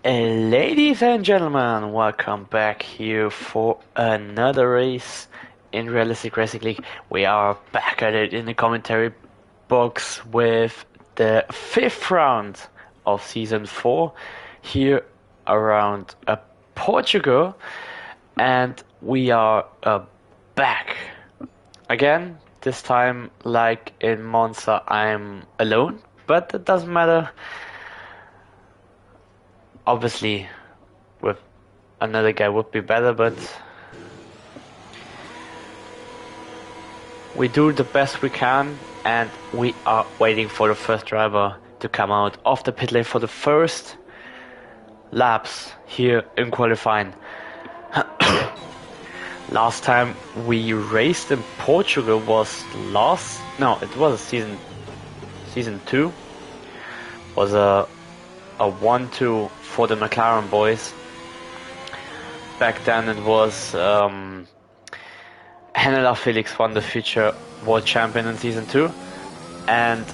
Ladies and gentlemen, welcome back here for another race in Realistic Racing League. We are back at it in the commentary box with the fifth round of season 4 here around Portugal, and we are back again. This time, like in Monza, I'm alone, but it doesn't matter. Obviously, with another guy would be better, but we do the best we can, and we are waiting for the first driver to come out of the pit lane for the first laps here in qualifying. Last time we raced in Portugal was it was season 2. Was a 1-2 for the McLaren boys. Back then it was Henela Felix won the future world champion in season 2, and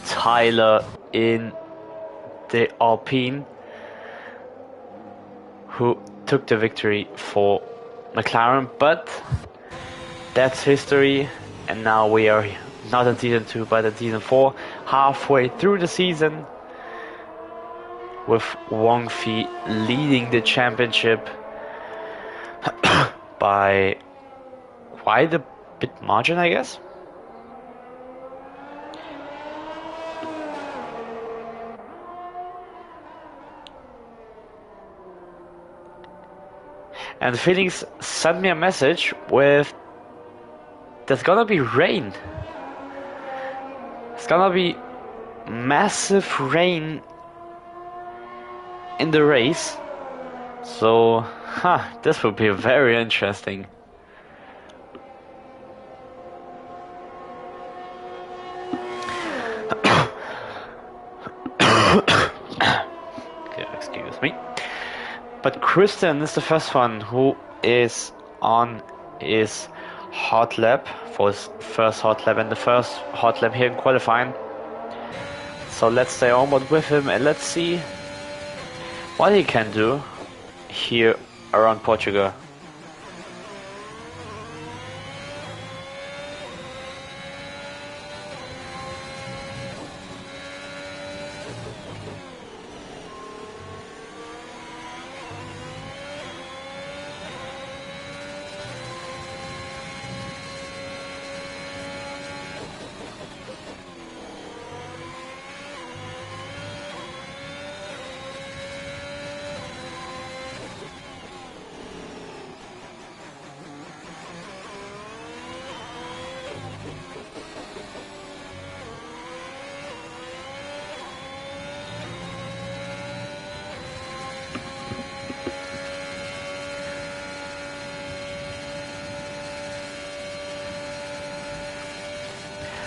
Tyler in the Alpine who took the victory for McLaren, but that's history, and now we are not in season 2 but in season 4, halfway through the season, with Wang Fi leading the championship by quite a bit margin, I guess. And Felix sent me a message with there's gonna be rain. It's gonna be massive rain in the race. So, this will be very interesting. Okay, excuse me. But Christian is the first one who is on his hot lap for his first hot lap and the first hot lap here in qualifying. So let's stay on board with him and let's see what he can do here around Portugal.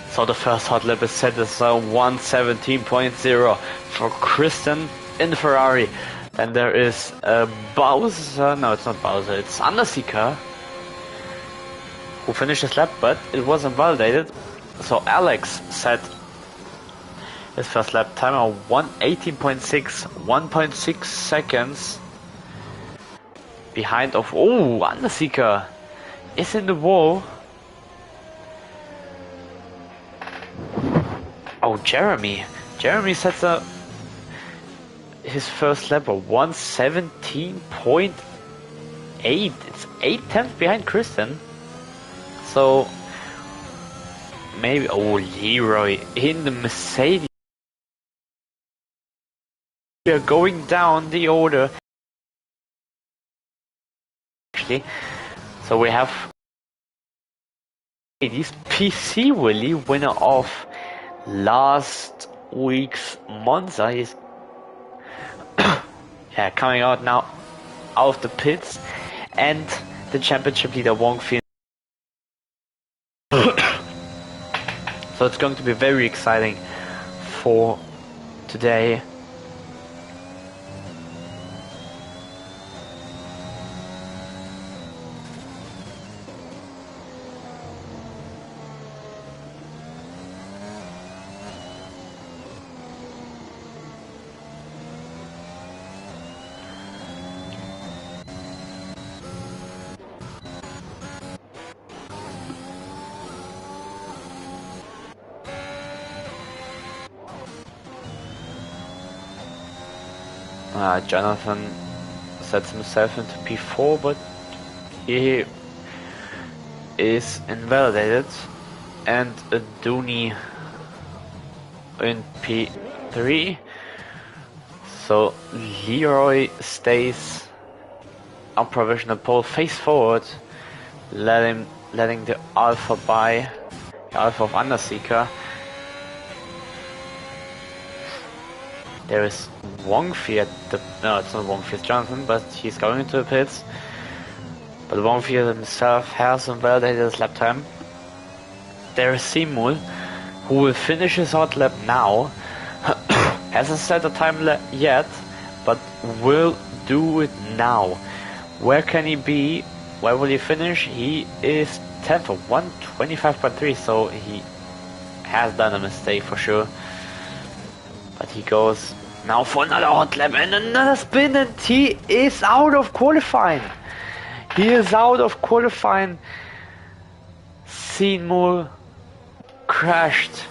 So the first hot lap is set as 1:17.0 for Christian in the Ferrari. Then there is Bowser, no it's not Bowser, it's Underseeker, who finished his lap, but it wasn't validated. So Alex set his first lap time of 1:18.6, 1.6 seconds behind of, Underseeker is in the wall. Jeremy sets his first lap of 1:17.8. It's 8 tenths behind Christian. So maybe Leroy in the Mercedes. We are going down the order actually. So we have this PC Willie, winner of last week's Monza. He's coming out now out of the pits, and the championship leader Wang Fi. So it's going to be very exciting for today. Jonathan sets himself into P4, but he is invalidated, and a Dooney in P3. So Leroy stays on provisional pole, face forward, letting the Alpha by, the Alpha of Underseeker. There is Wongfi at the, no, it's not Wongfi, it's Jonathan, but he's going into the pits. But Wongfi himself has invalidated his lap time. There is Simul, who will finish his hot lap now. Hasn't set a time yet, but will do it now. Where can he be? Where will he finish? He is 10th of 125.3, so he has done a mistake for sure. But he goes now for another hot lap and another spin, and he is out of qualifying. He is out of qualifying. Seymour crashed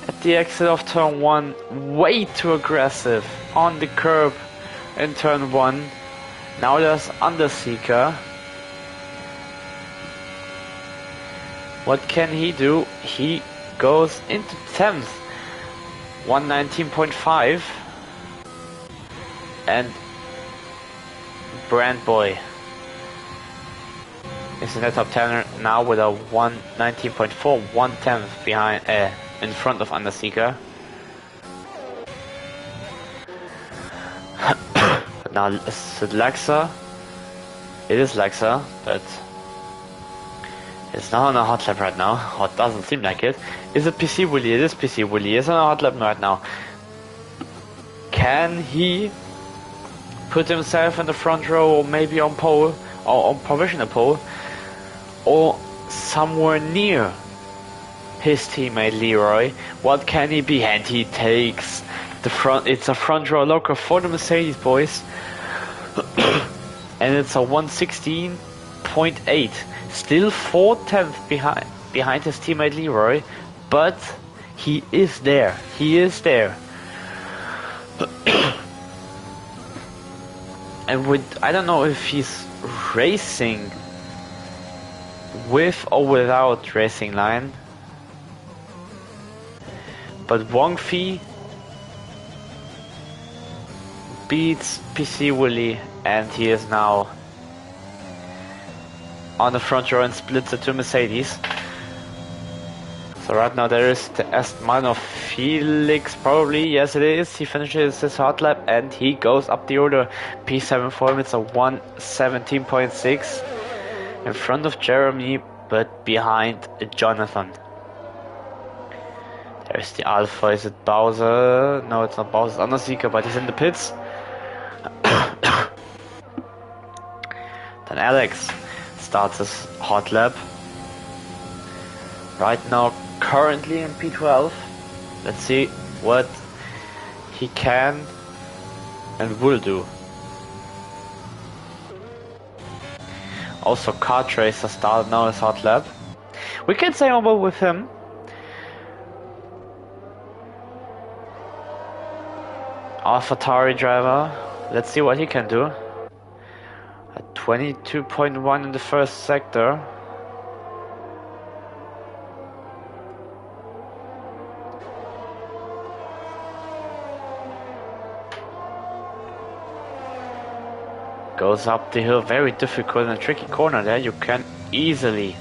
at the exit of turn 1, way too aggressive on the curb in turn 1. Now there's Underseeker. What can he do? He goes into 10th, 119.5, and Brandboy is in the top 10 now with a 119.4, 1/10 behind, in front of Underseeker. But now is it Lexa? It is Lexa, but it's not on a hot lap right now, or it doesn't seem like it. Is it PC Willy? It is PC Willy. It's on a hot lap right now. Can he put himself in the front row, or maybe on pole, or on provisional pole, or somewhere near his teammate Leroy? What can he be? And he takes the front. It's a front row locker for the Mercedes boys. And it's a 116.8, still 4/10 behind his teammate Leroy, but he is there. He is there. And I don't know if he's racing with or without racing line, but Wongfi beats PC Willy, and he is now on the front row and splits it to Mercedes. So right now there is the Aston Martin of Felix, probably. Yes, it is. He finishes his hot lap and he goes up the order. P7 for him, it's a 117.6 in front of Jeremy, but behind Jonathan. There's the Alpha. Is it Bowser? No, it's not Bowser. It's Underseeker, but he's in the pits. Then Alex starts his hot lap. Right now, currently in P12. Let's see what he can and will do. Also, Kart Racer started now his hot lap. We can say on board with him. AlphaTauri driver. Let's see what he can do. At 22.1 in the first sector. Goes up the hill, very difficult and tricky corner there. You can easily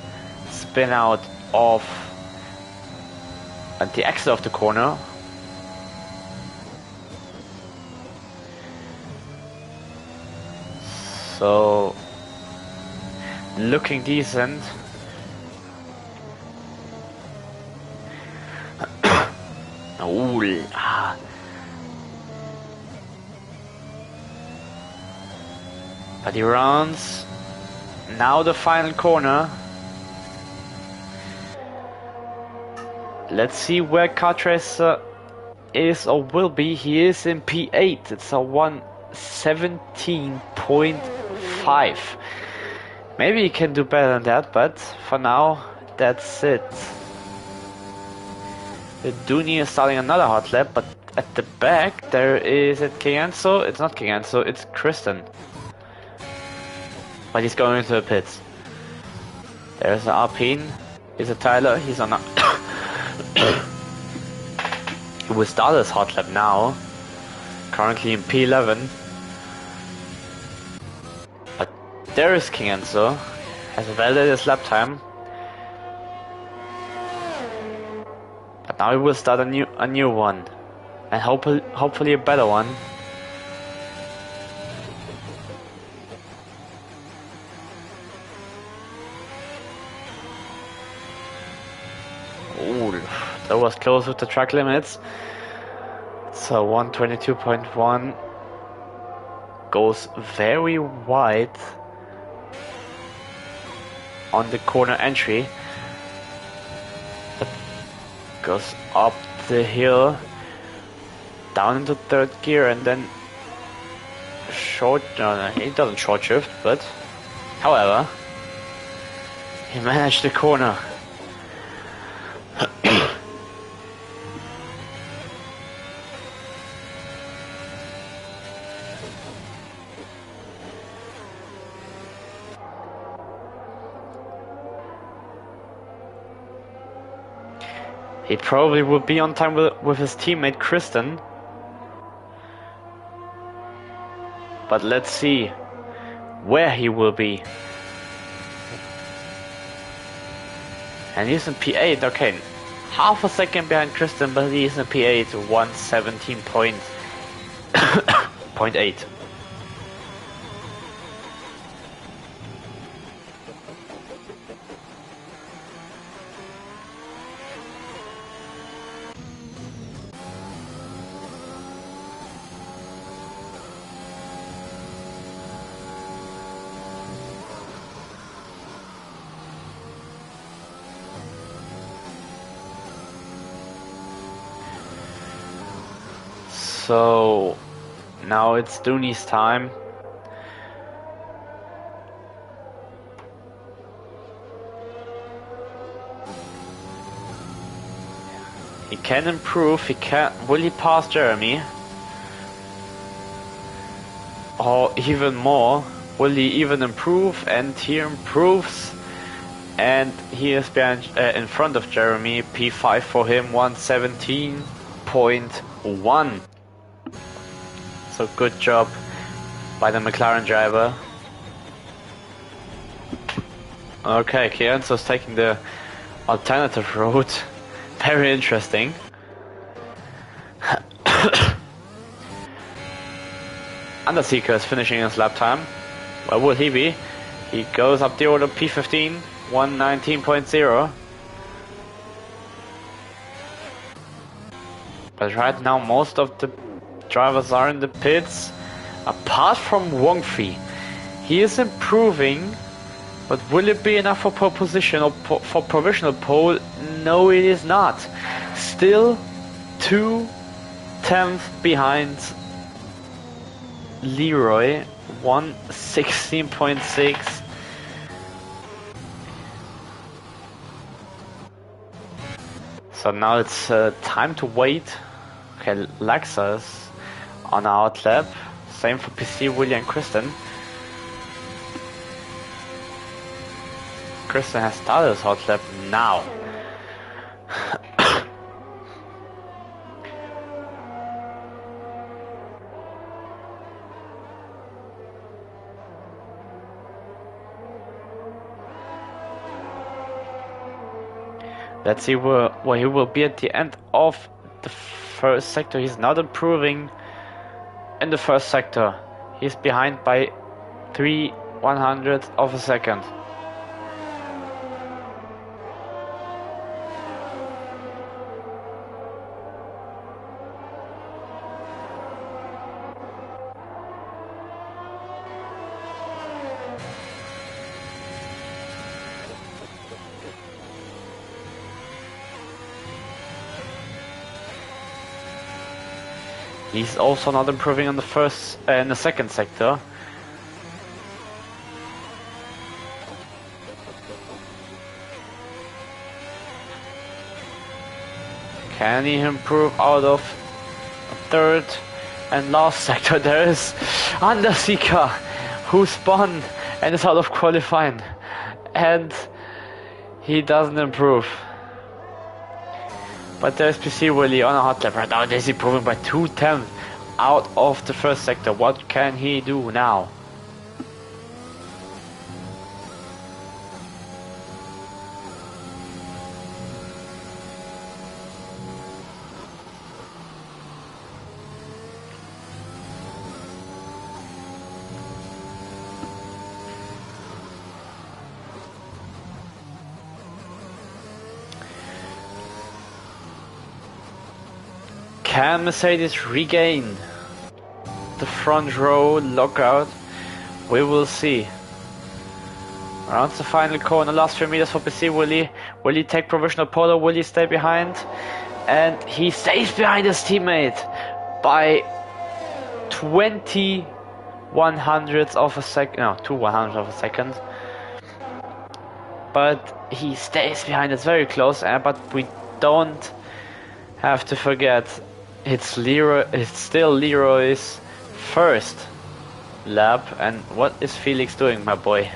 spin out of at the exit of the corner. So, looking decent. Ooh, But he runs. Now the final corner. Let's see where Kart Racer is or will be. He is in P8. It's a 117.5. Maybe he can do better than that, but for now, that's it. The Dooney is starting another hot lap, but at the back there is it King Enzo? It's not King Enzo, it's Kristen. But he's going into the pits. There's an Alpine. Here's a Tyler. He's on a he will start his hot lap now. Currently in P11. But there is King Enzo. Has validated his lap time. But now he will start a new one. And hopefully a better one. Ooh, that was close with the track limits. So 122.1 goes very wide on the corner entry. That goes up the hill, down into third gear, and then no, he doesn't short shift, but however, he managed the corner. He probably will be on time with his teammate Kristen. But let's see where he will be. And he's in P8, okay. Half a second behind Kristen, but he's in P8, 117.8. So now it's Dooney's time. He can improve. Will he pass Jeremy? Or even more? Will he even improve? And he improves. And he is behind, in front of Jeremy. P5 for him, 117.1. So good job by the McLaren driver. Okay, Kienzo's taking the alternative route. Very interesting. Underseeker is finishing his lap time. Where will he be? He goes up the order P15, 119.0. But right now most of the drivers are in the pits, apart from Wongfi. He is improving, but will it be enough for pole position or for provisional pole? No, it is not. Still 2/10 behind Leroy, 116.6. So now it's time to wait. Okay, Lexus on our outlap. Same for PC, William, and Kristen. Kristen has started his hot lap now. Let's see where he will be at the end of the first sector. He's not improving in the first sector. He's behind by 3/100 of a second. He's also not improving on the in the second sector. Can he improve out of third and last sector there is Underseeker, who spun and is out of qualifying, and he doesn't improve. But there's PC Willie on a hot lap right now. He's improving by 2/10 out of the first sector. What can he do now? Can Mercedes regain the front row lockout? We will see. Around the final corner, last 3 meters for PC Willie. Will he take provisional pole or will he stay behind? And he stays behind his teammate by 2/100ths of a second. No, 2/100ths of a second. But he stays behind. It's very close. But we don't have to forget, it's still Leroy's first lap. And what is Felix doing, my boy?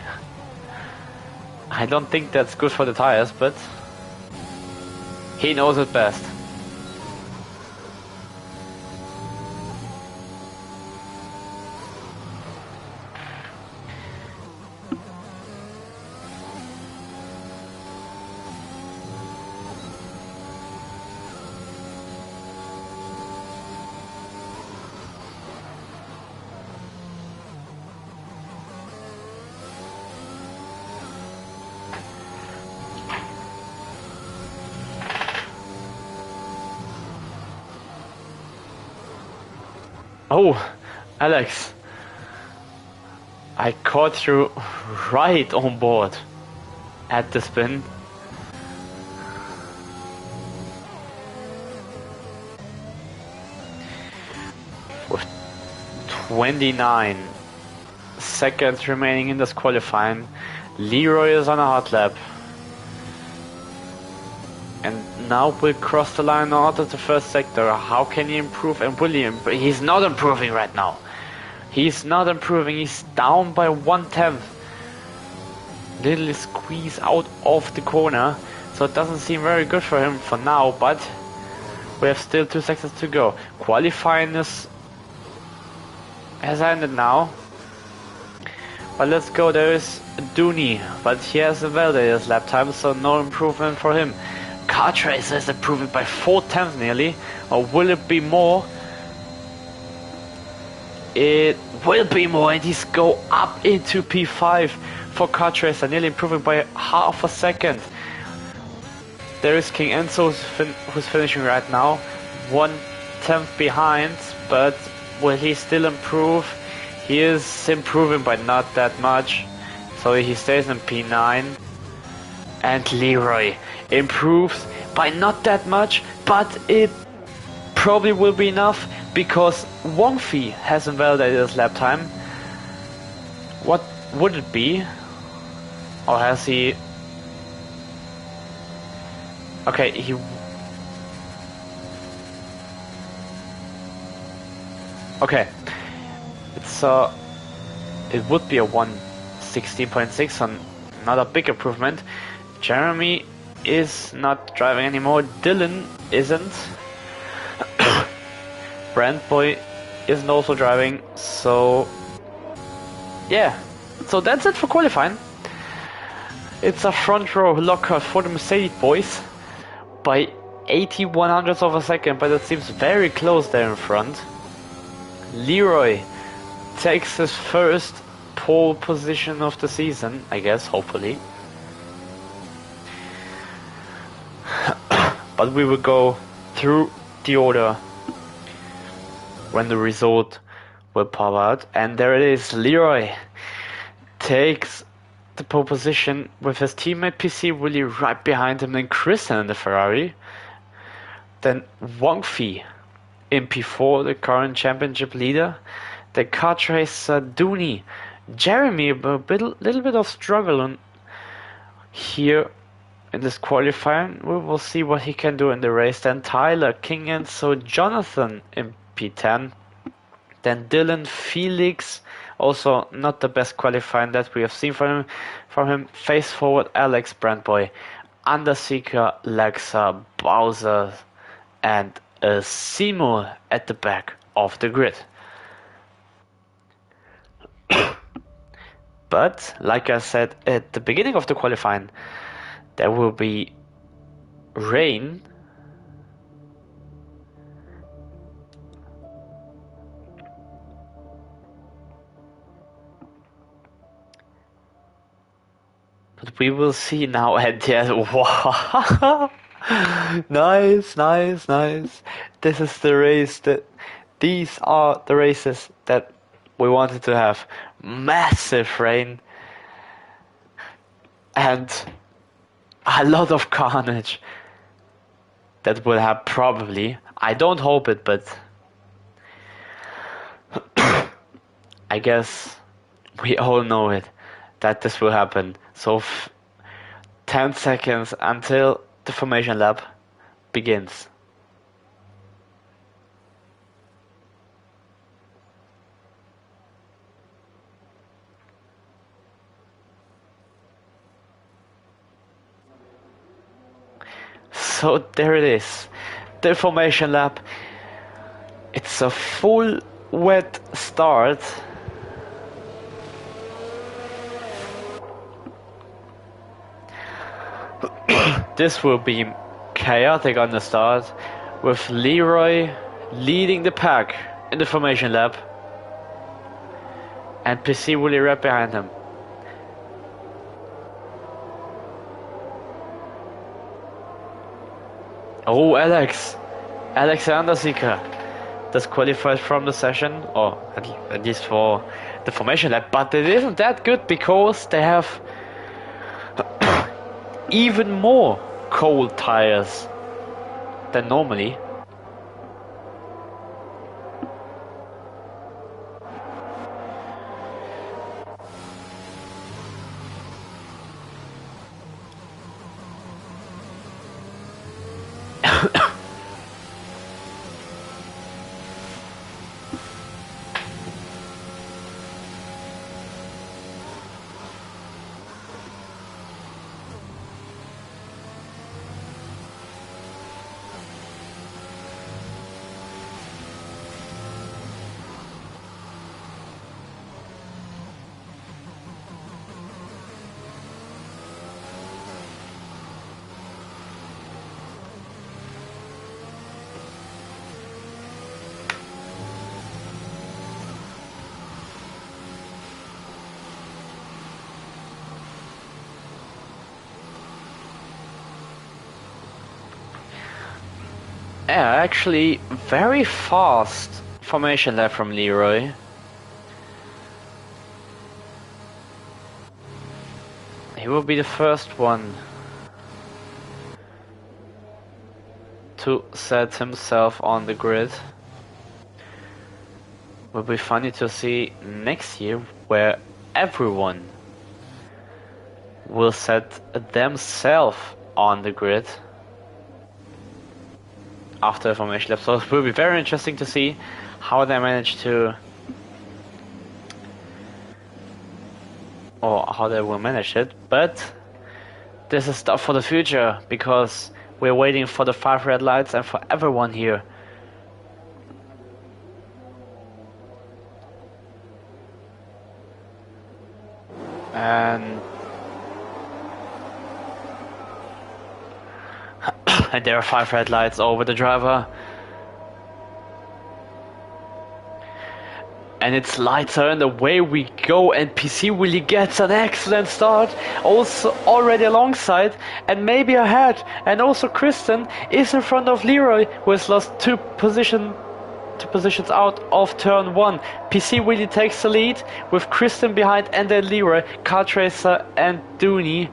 I don't think that's good for the tires, but he knows it best. Oh, Alex, I caught you right on board at the spin. With 29 seconds remaining in this qualifying, Leroy is on a hot lap. And now we'll cross the line out of the first sector. How can he improve? And will he improve? He's not improving right now. He's not improving. He's down by 1/10. Little squeeze out of the corner. So it doesn't seem very good for him for now. But we have still 2 seconds to go. Qualifying has ended now. But let's go. There is Dooney. But he has a validated lap time. So no improvement for him. Kart Racer is improving by 4/10 nearly, or will it be more? It will be more, and he's go up into P5 for Kart Racer, nearly improving by half a second. There is King Enzo who's finishing right now, 1/10 behind, but will he still improve? He is improving, but not that much, so he stays in P9. And Leroy improves by not that much, but it probably will be enough because Wongfi has invalidated his lap time. What would it be? Or has he... Okay, he... Okay. It's it would be a 1:16.6 on not a big improvement. Jeremy is not driving anymore. Dylan isn't. Brandboy isn't also driving. So yeah. So that's it for qualifying. It's a front row lockout for the Mercedes boys by 80/100ths of a second, but it seems very close there in front. Leroy takes his first pole position of the season, I guess, hopefully. But we will go through the order when the result will pop out. And there it is. Leroy takes the pole position with his teammate PC Willie right behind him. Then Christian in the Ferrari. Then Wongfi in P4, the current championship leader. The Kart Racer Dooney. Jeremy, a little bit of struggle on here in this qualifying. We will see what he can do in the race. Then Tyler, King, and so Jonathan in P10. Then Dylan Felix, also not the best qualifying that we have seen from him. Face forward Alex Brandboy, Underseeker Lexa Bowser, and Seymour at the back of the grid. But like I said at the beginning of the qualifying, there will be rain. But we will see now at the end. Wow. Nice, nice, nice. This is the race these are the races that we wanted to have. Massive rain and a lot of carnage that will have probably. I don't hope it, but I guess we all know it, that this will happen. So 10 seconds until the formation lap begins. So there it is, the formation lap. It's a full wet start. This will be chaotic on the start, with Leroy leading the pack in the formation lap and PC Willie right behind him. Oh, Alex Underseeker disqualified from the session, or at least for the formation lap, but it isn't that good because they have even more cold tires than normally. Yeah, actually, very fast formation lap from Leroy. He will be the first one to set himself on the grid. Will be funny to see next year where everyone will set themselves on the grid after the formation lap. So it will be very interesting to see how they manage to, or how they will manage it. But this is stuff for the future, because we're waiting for the 5 red lights and for everyone here. And and there are 5 red lights over the driver. And it's lighter and away we go, and PC Willie gets an excellent start, also already alongside and maybe ahead, and also Kristen is in front of Leroy, who has lost two positions out of turn 1. PC Willie takes the lead with Kristen behind, and then Leroy, Car Tracer and Dooney.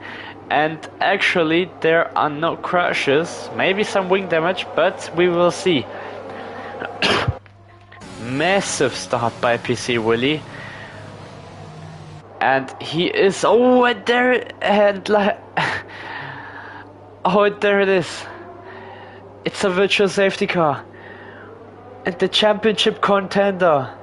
And actually there are no crashes, maybe some wing damage, but we will see. Massive start by PC Willie, and he is and there it is. It's a virtual safety car, And the championship contender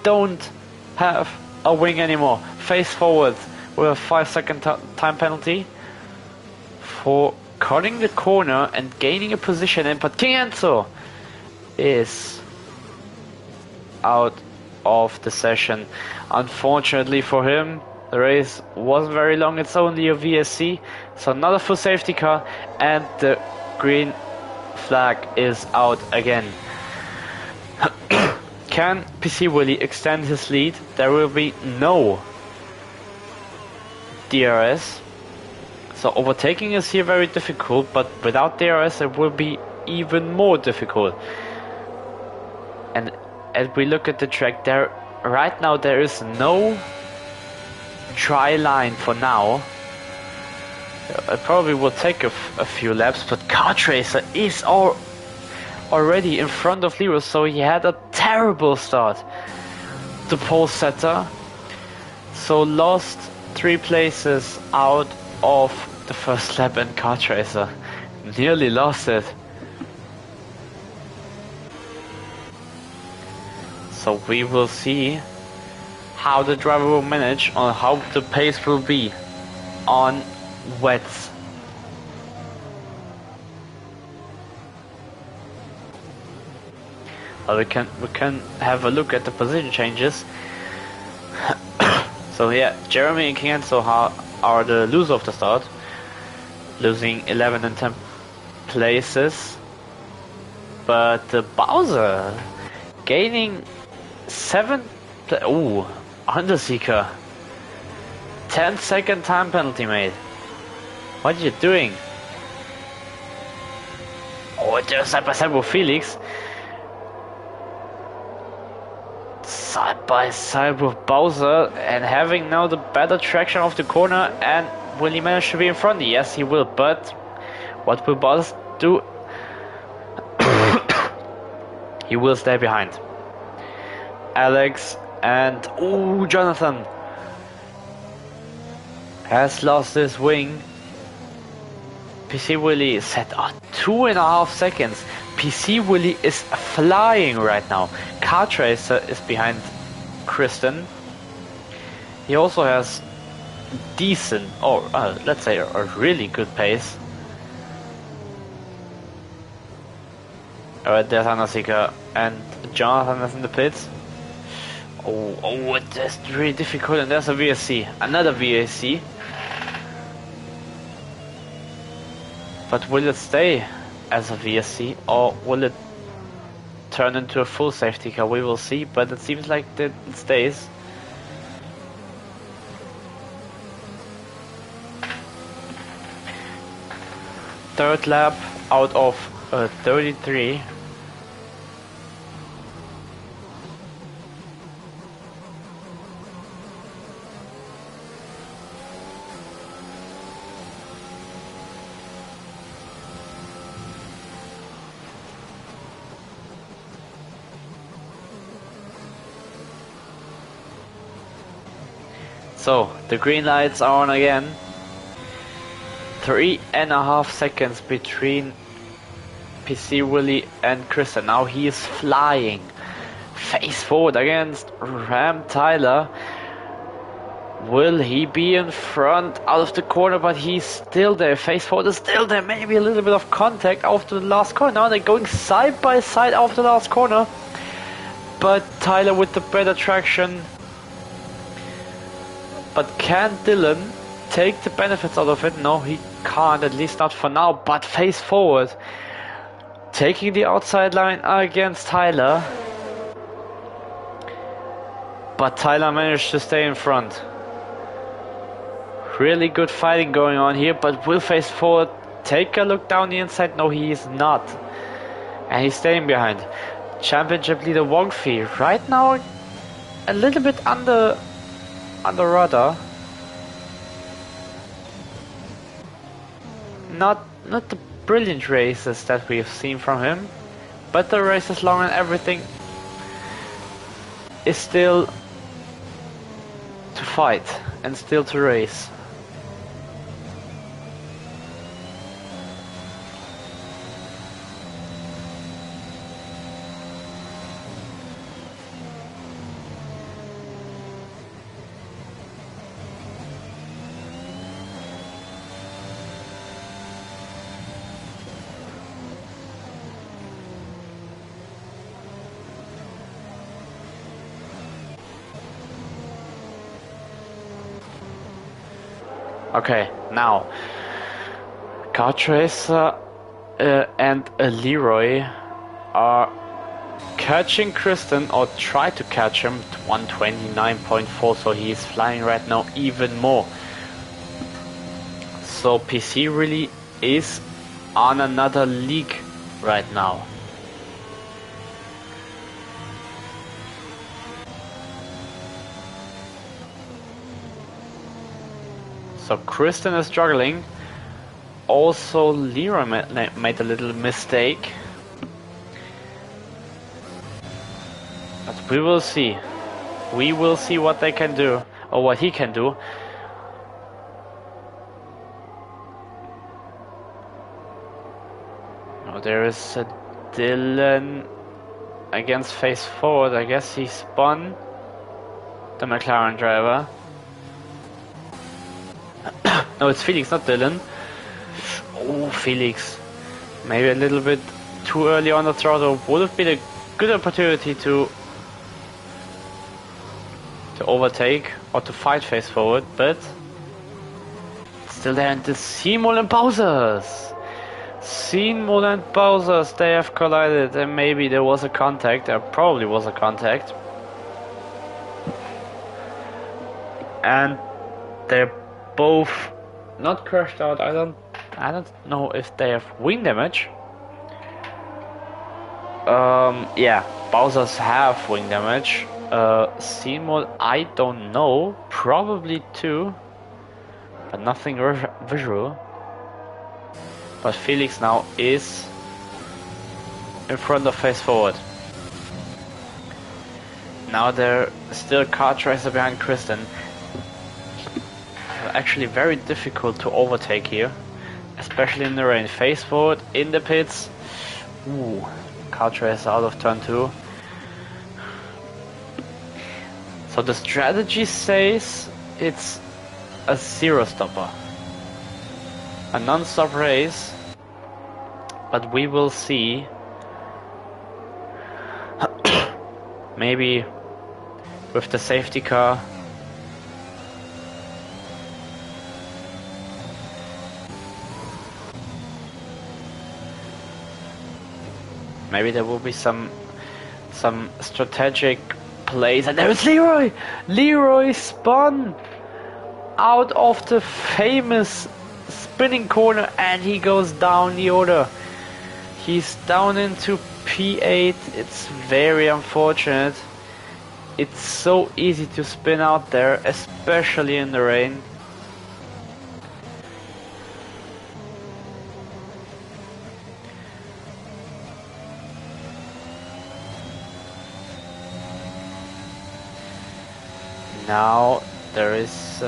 don't have a wing anymore. Face forward with a 5-second time penalty for cutting the corner and gaining a position in, but King Enzo is out of the session. Unfortunately for him, the race wasn't very long. It's only a VSC, so another full safety car, and the green flag is out again. Can PC Willie extend his lead? There will be no DRS, so overtaking is here very difficult, but without DRS it will be even more difficult. And as we look at the track, right now there is no dry line for now. It probably will take a few laps, but Kartracer is already in front of Leroy, so he had a terrible start. The pole setter, so lost 3 places out of the first lap, and Kartracer nearly lost it. So we will see how the driver will manage, or how the pace will be on wets. We can have a look at the position changes. So yeah, Jeremy and King Enzo are the loser of the start, losing 11 and 10 places. But Bowser gaining 7. Ooh, Underseeker. 10-second time penalty, mate. What are you doing? Oh, just side by side with Felix. Side by side with Bowser, and having now the better traction of the corner. And will he manage to be in front? Yes, he will. But what will Bowser do? He will stay behind. Alex and Jonathan has lost his wing. PC Willie set 2.5 seconds. PC Willie is flying right now. Kartracer is behind Kristen. He also has decent, or let's say a really good pace. Alright, there's Anasika, and Jonathan is in the pits. Oh, that's really difficult, and there's a VSC. Another VSC. But will it stay as a VSC, or will it turn into a full safety car? We will see, but it seems like it stays. Third lap out of 33. So, the green lights are on again. 3.5 seconds between PC Willie and Kristen. Now he is flying. Face forward against Ram Tyler. Will he be in front out of the corner? But he's still there. Face forward is still there. Maybe a little bit of contact after the last corner. Now they're going side by side after the last corner. But Tyler with the better traction. But can Dylan take the benefits out of it? No, he can't, at least not for now. But face forward, taking the outside line against Tyler. But Tyler managed to stay in front. Really good fighting going on here, but will face forward take a look down the inside? No, he is not. And he's staying behind. Championship leader Wongfi right now a little bit under radar. Not the brilliant races that we've seen from him, but the race is long and everything is still to fight and still to race. Okay, now Car Tracer and Leroy are catching Kristen, or try to catch him, to 129.4, so he is flying right now even more. So PC really is on another league right now. So Kristen is struggling. Also Leroy made a little mistake. But we will see. We will see what they can do, or what he can do. Oh, there is a Dylan against face forward. I guess he spun the McLaren driver. No, it's Felix, not Dylan. Oh, Felix. Maybe a little bit too early on the throttle. Would have been a good opportunity to overtake or to fight face forward, but still there. And the Seymour and Bowser's. Seymour and Bowser's, they have collided, and maybe there was a contact. There probably was a contact. And they're both not crashed out. I don't know if they have wing damage. Yeah, Bowser's have wing damage. Seymour, I don't know. Probably too, but nothing visual. But Felix now is in front of face forward. Now they're still Car Tracer behind Kristen. Actually very difficult to overtake here, especially in the rain. Face forward in the pits. Ooh, Car Tracer out of turn 2. So the strategy says it's a zero stopper, a non-stop race, but we will see. Maybe with the safety car. Maybe there will be some strategic plays, and there is Leroy! Leroy spun out of the famous spinning corner, and he goes down the order. He's down into P8. It's very unfortunate. It's so easy to spin out there, especially in the rain. Now there is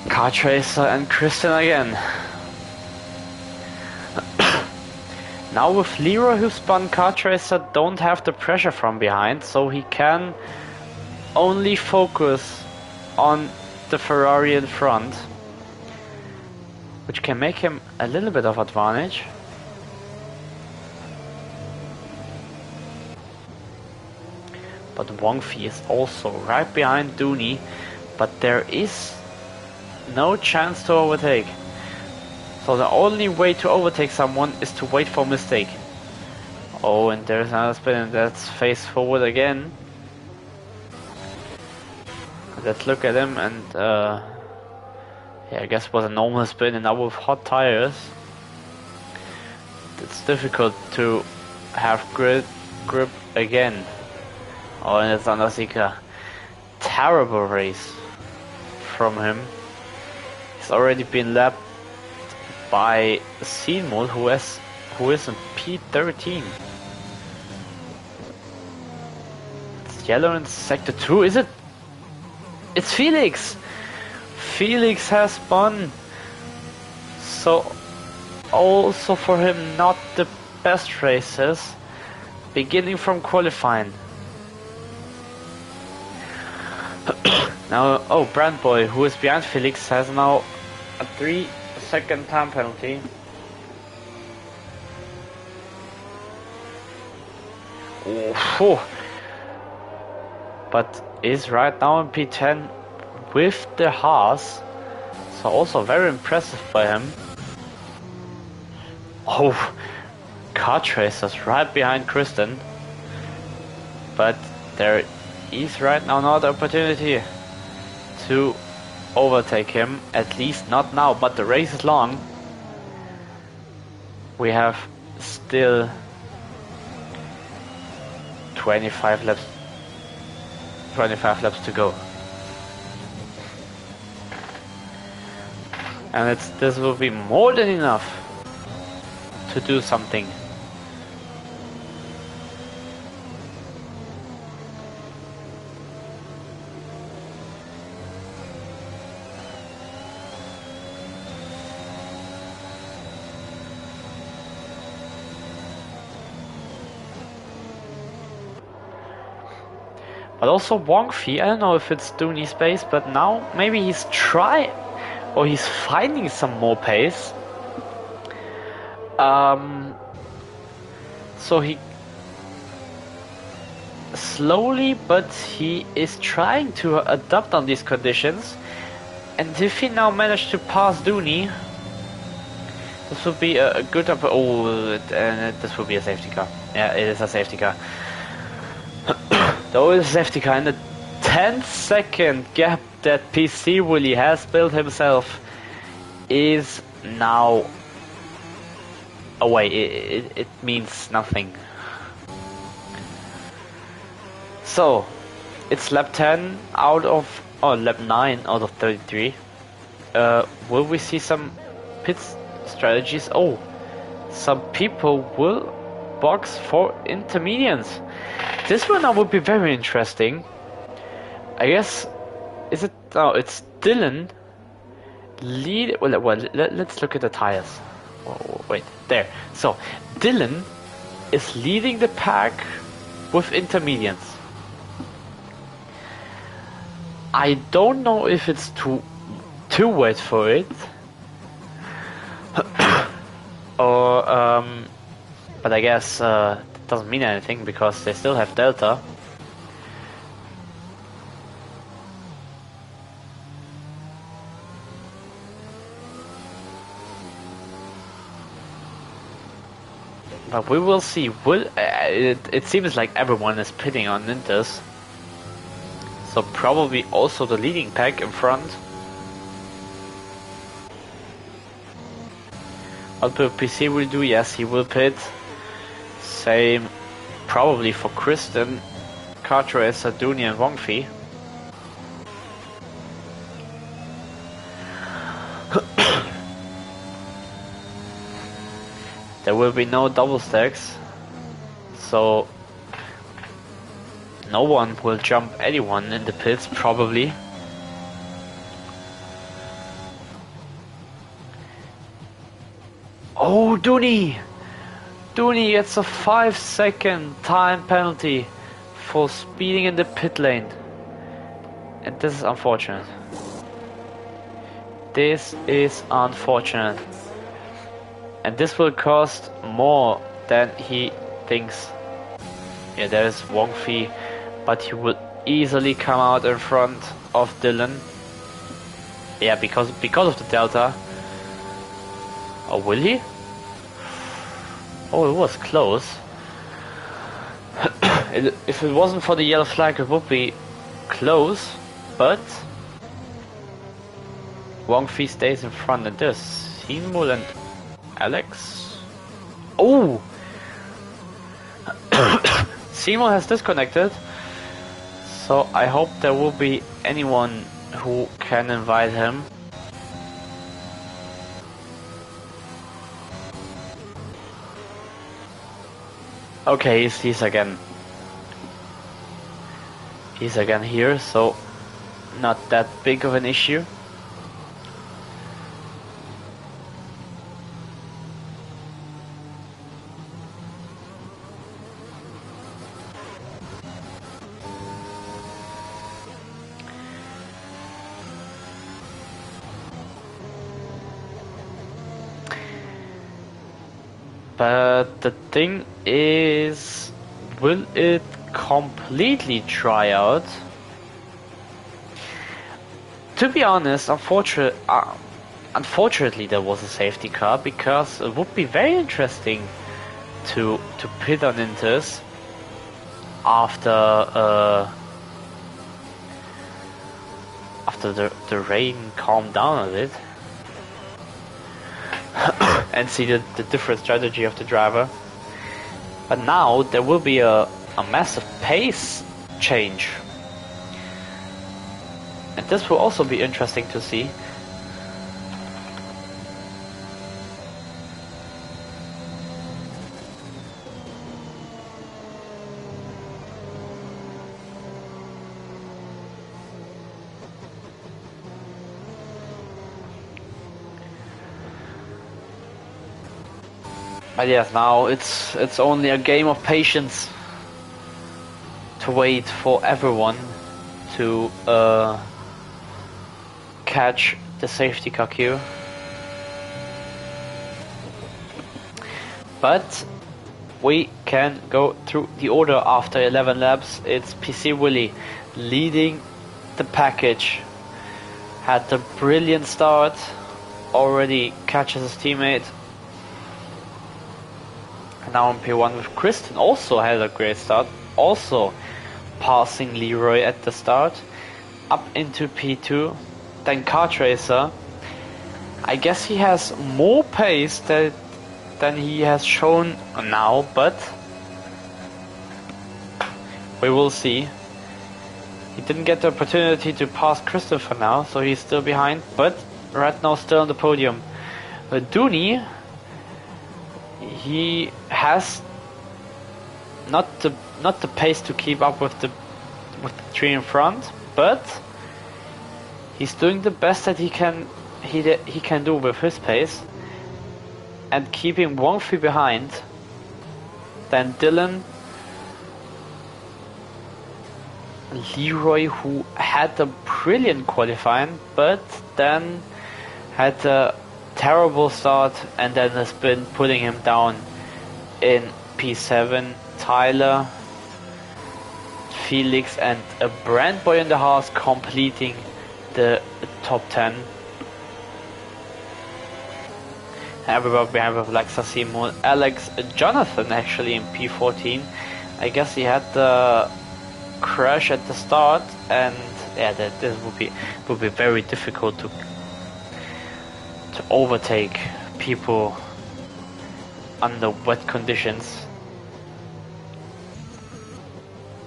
Car Tracer and Kristen again. Now with Leroy, who spun, Car Tracer don't have the pressure from behind, so he can only focus on the Ferrari in front, which can make him a little bit of advantage. But Wongfi is also right behind Dooney, but there is no chance to overtake. So the only way to overtake someone is to wait for a mistake. Oh, and there's another spin, and that's face forward again. Let's look at him, and yeah, I guess it was a normal spin, and now with hot tires, it's difficult to have grip again. Oh, and it's Underseeker. Terrible race from him. He's already been lapped by Seymour, who is in P13. It's yellow in sector 2, is it? It's Felix! Felix has spun. So also for him not the best races, beginning from qualifying. Now, oh, Brandboy, who is behind Felix, has now a 3-second time penalty. Oh, but is right now in P10 with the Haas. So also very impressive by him. Oh, car tracers right behind Kristen. But there is right now not the opportunity to overtake him. At least not now, but the race is long. We have still 25 laps to go. And this will be more than enough to do something. But also Wongfi, I don't know if it's Dooney's pace, but now maybe he's he's finding some more pace. So he slowly, but he is trying to adapt on these conditions. And if he now managed to pass Dooney, this would be a good this would be a safety car. Yeah, it is a safety car. Though it's a safety car, and the 10-second gap that PC really has built himself is now away. It means nothing. So it's lap 10 out of, lap 9 out of 33. Will we see some pit strategies? Oh, some people will box for intermediates. This one now would be very interesting. I guess, is it? Oh, it's Dylan. Let's look at the tires. Oh, wait, there. So, Dylan is leading the pack with intermediates. I don't know if it's too wet for it, or but I guess it doesn't mean anything because they still have Delta. But we will see. It seems like everyone is pitting on Nintas, so probably also the leading pack in front. What will PC will do? Yes, he will pit. Same probably for Kristen, Cartwright, Dooney and Wongfi. There will be no double stacks, so no one will jump anyone in the pits probably. Oh, Dooney! Dooney gets a 5-second time penalty for speeding in the pit lane. And this is unfortunate. This is unfortunate. And this will cost more than he thinks. Yeah, there's Wongfi, but he will easily come out in front of Dylan. Yeah, because of the Delta. Oh, will he? Oh, it was close. If it wasn't for the yellow flag, it would be close, but Wongfi stays in front, and there's Seymour and Alex. Oh! Seymour has disconnected, so I hope there will be anyone who can invite him. Okay, he's again. He's again here, so not that big of an issue. But the thing is, will it completely dry out? To be honest, unfortunately there was a safety car, because it would be very interesting to pit on Inters after the rain calmed down a bit and see the different strategy of the driver. But now there will be a massive pace change, and this will also be interesting to see. But yes, now it's only a game of patience to wait for everyone to catch the safety car queue. But we can go through the order after 11 laps. It's PC Willie leading the package. Had the brilliant start, already catches his teammate. And now in P1 with Kristen, also had a great start, also passing Leroy at the start. Up into P2, then Kart Racer. I guess he has more pace than he has shown now, but we will see. He didn't get the opportunity to pass Christopher now, so he's still behind, but right now still on the podium. Dooney, he has not the pace to keep up with the three in front, but he's doing the best that he can do with his pace, and keeping 1-3 behind. Then Dylan, Leroy, who had a brilliant qualifying, but then had a terrible start, and then has been putting him down in P7. Tyler, Felix, and a brand boy in the house completing the top 10. Everybody behind with Alexa, Simon, Alex, Jonathan actually in P14. I guess he had the crash at the start, and yeah, this would be very difficult to overtake people under wet conditions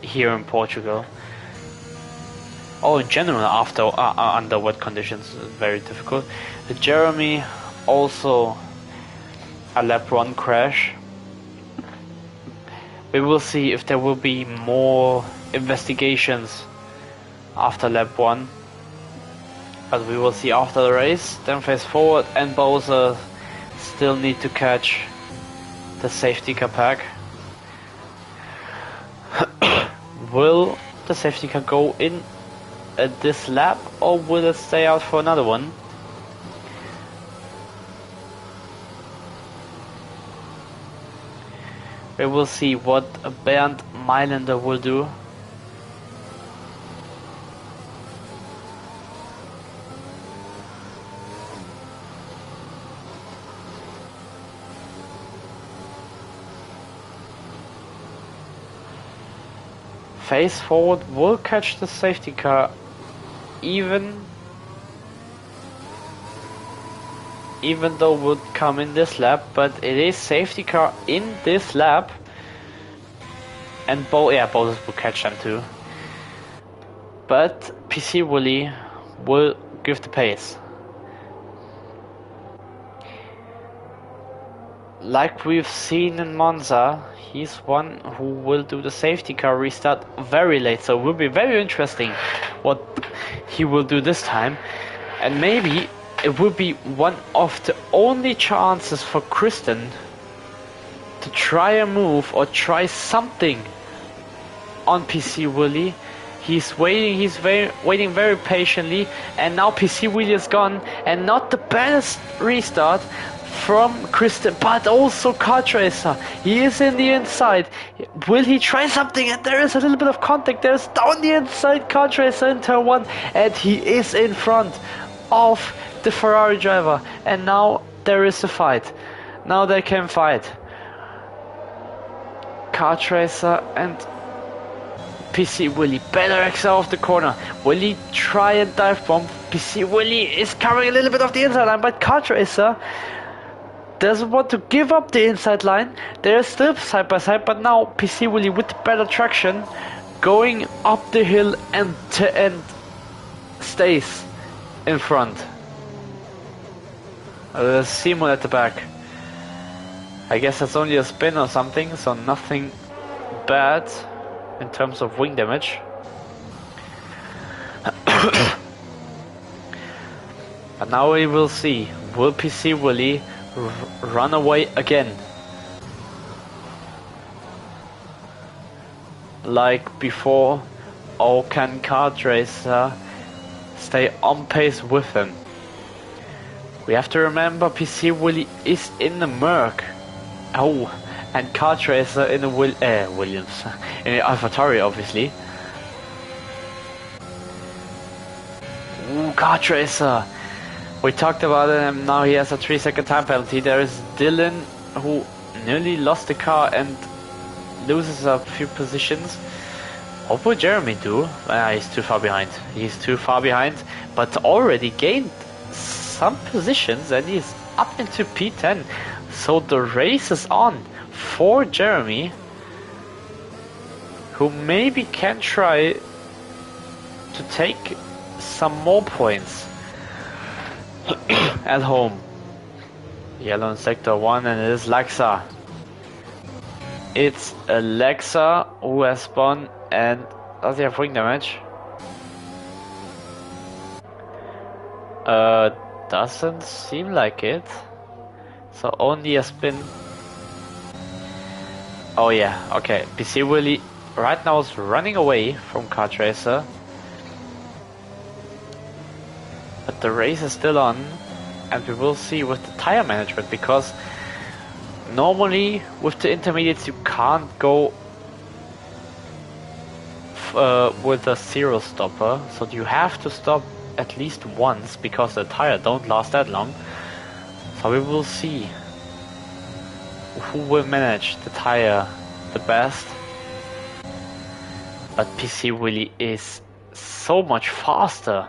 here in Portugal. Oh, in general, after under wet conditions, very difficult. Jeremy, also a lap 1 crash. We will see if there will be more investigations after lap 1. But we will see after the race. Then Face Forward and Bowser still need to catch the safety car pack. Will the safety car go in at this lap, or will it stay out for another one? We will see what Bernd Mailänder will do. Face Forward will catch the safety car even though would come in this lap, but it is safety car in this lap, and both will catch them too. But PC Willie will give the pace. Like we've seen in Monza, he's one who will do the safety car restart very late, so it will be very interesting what he will do this time. And maybe it will be one of the only chances for Kristen to try a move or try something on PC Willie. He's waiting very patiently, and now PC Willie is gone, and not the best restart from Kristen, but also Kartracer. He is in the inside. Will he try something? And there is a little bit of contact. There's down the inside Kartracer in turn 1, and he is in front of the Ferrari driver. And now there is a fight. Now they can fight. Kartracer and PC Willy better exit off the corner. Will he try and dive bomb? PC Willy is covering a little bit of the inside line, but Kartracer doesn't want to give up the inside line. They're still side by side, but now PC Willy with better traction going up the hill and stays in front. There's Simon at the back. I guess that's only a spin or something, so nothing bad in terms of wing damage. But now we will see, will PC Willy run away again like before, or can Kartracer stay on pace with him? We have to remember PC Willy is in the Merc. Oh, and Kartracer in the Williams, in the AlphaTauri obviously. Ooh, Kartracer. We talked about him, now he has a 3-second time penalty. There is Dylan, who nearly lost the car and loses a few positions. What will Jeremy do? He's too far behind. He's too far behind, but already gained some positions and he's up into P10. So the race is on for Jeremy, who maybe can try to take some more points at home. Yellow in sector 1, and it is Lexa. It's Alexa who has spun, and does he have wing damage? Doesn't seem like it. So only a spin. Oh yeah, okay. PC Willy right now is running away from Kartracer. But the race is still on, and we will see with the tire management, because normally with the intermediates you can't go with a zero stopper, so you have to stop at least once because the tire don't last that long. So we will see who will manage the tire the best. But PC Willy is so much faster.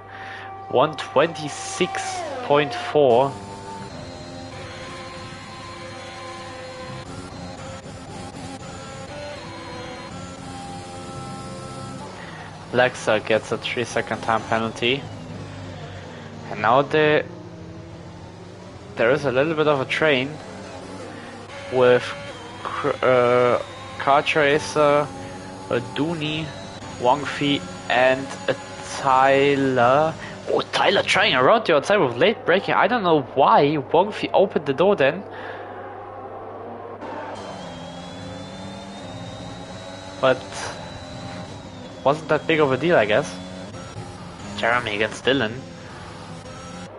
126.4. Lexa gets a 3-second time penalty. And now there is a little bit of a train with Kartracer, a Dooney, Wangfi, and a Tyler. Oh, Tyler trying around the outside with late braking. I don't know why Wangfi opened the door then. But wasn't that big of a deal, I guess. Jeremy against Dylan.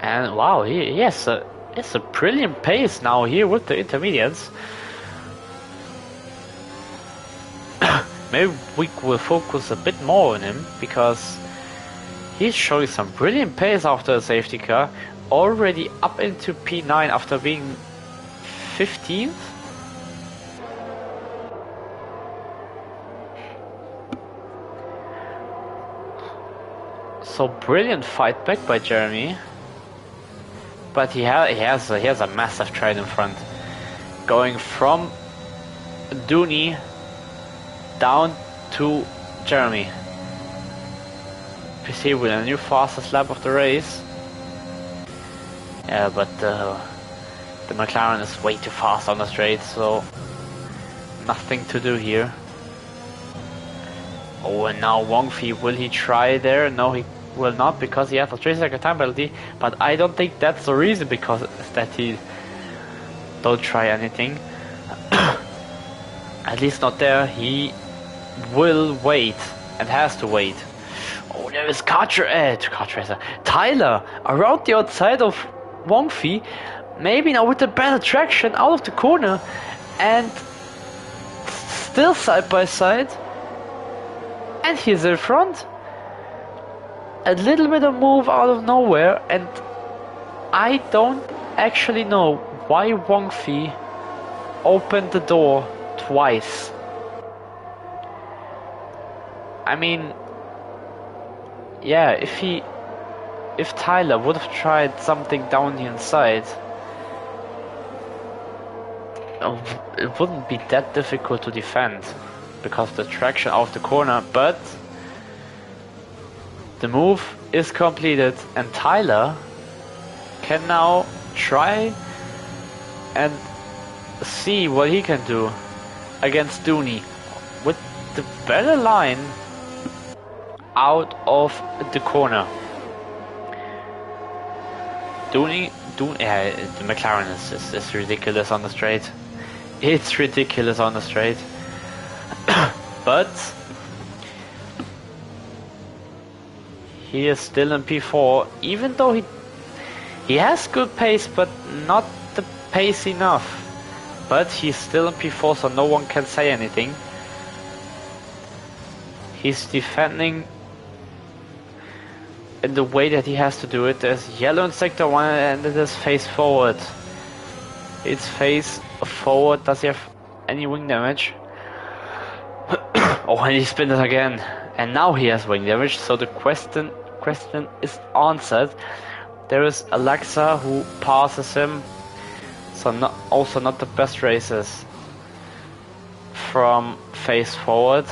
And wow, he has it's a brilliant pace now here with the intermediates. Maybe we will focus a bit more on him, because he's showing some brilliant pace after a safety car. Already up into P9 after being 15th. So brilliant fight back by Jeremy. But he has a massive train in front. Going from Dooney down to Jeremy. PC with a new fastest lap of the race. Yeah, but the McLaren is way too fast on the straight, so nothing to do here. Oh, and now Wangfi, will he try there? No, he will not, because he has a 3-second time penalty. But I don't think that's the reason, because that he don't try anything. At least not there. He will wait and has to wait. Oh, there is Kartracer. Tyler around the outside of Wangfi, maybe now with the better traction out of the corner, and still side by side, and he's in front. A little bit of move out of nowhere, and I don't actually know why Wang Fi opened the door twice. I mean, yeah, if Tyler would have tried something down the inside, it wouldn't be that difficult to defend because of the traction out of the corner, but the move is completed and Tyler can now try and see what he can do against Dooney with the better line out of the corner. Dooney, the McLaren is ridiculous on the straight. It's ridiculous on the straight. But he is still in P4, even though he has good pace, but not the pace enough. But he's still in P4, so no one can say anything. He's defending in the way that he has to do it. There's yellow in sector 1 and it is face forward. It's face forward. Does he have any wing damage? Oh, and he spins it again. And now he has wing damage, so the question is answered. There is Alexa who passes him. So also not the best races from face forward.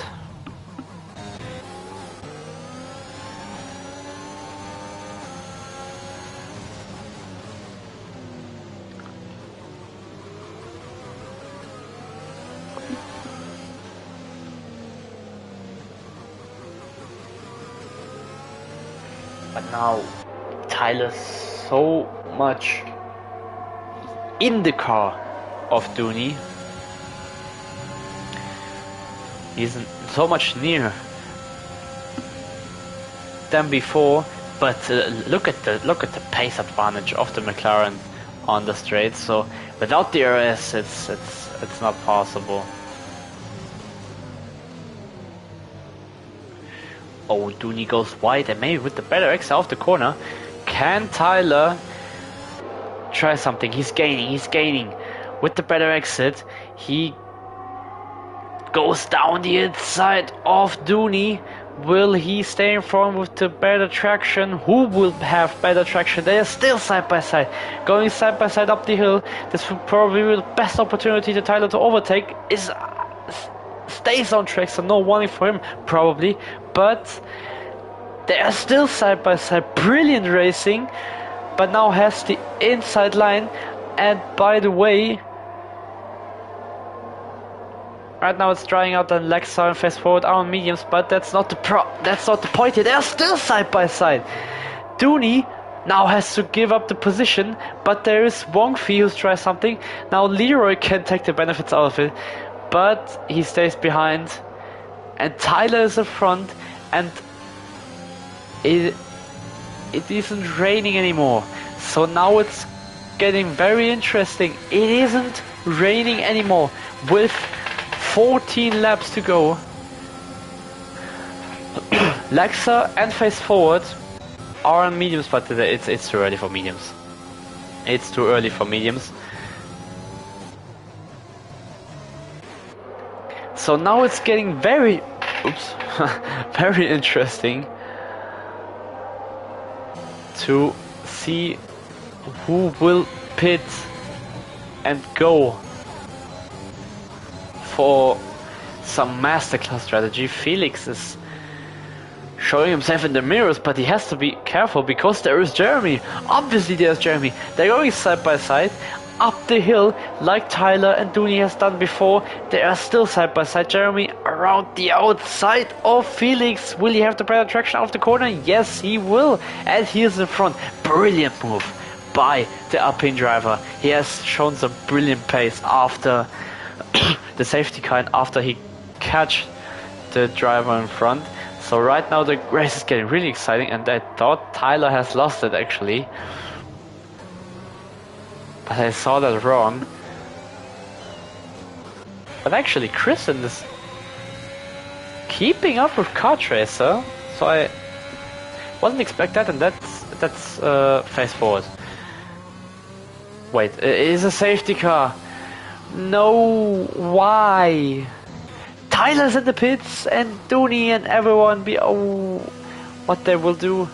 But now Tyler's so much in the car of Dooney. He's so much nearer than before. But look at the pace advantage of the McLaren on the straight. So without the RS, it's not possible. Oh, Dooney goes wide, and maybe with the better exit off the corner, can Tyler try something? He's gaining. With the better exit, he goes down the inside of Dooney. Will he stay in front with the better traction? Who will have better traction? They are still side by side, going side by side up the hill. This will probably be the best opportunity to Tyler to overtake. Stays on track, so no warning for him probably, but they are still side by side. Brilliant racing, but now has the inside line. And by the way, right now it's drying out and Lexa and fast forward are on mediums, but that's not the point here. They are still side by side. Dooney now has to give up the position, but there is Wang Fi who tries something. Now Leroy can take the benefits out of it, but he stays behind, and Tyler is in front, and it isn't raining anymore. So now it's getting very interesting. It isn't raining anymore with 14 laps to go. Lexa and face forward are on mediums, but it's too early for mediums. It's too early for mediums. So now it's getting very interesting to see who will pit and go for some masterclass strategy. Felix is showing himself in the mirrors, but he has to be careful because there is Jeremy. Obviously there's Jeremy. They're going side by side up the hill like Tyler and Dooney has done before. They are still side by side. Jeremy around the outside of Felix. Will he have the better traction out of the corner? Yes, he will. And he is in front. Brilliant move by the Alpine driver. He has shown some brilliant pace after the safety car and after he catch the driver in front. So right now the race is getting really exciting, and I thought Tyler has lost it actually. But I saw that wrong. But actually, Kristen is keeping up with Car Tracer, so I wasn't expect that, and that's fast forward. Wait, it is a safety car. No, why? Tyler's in the pits, and Dooney and everyone be what they will do.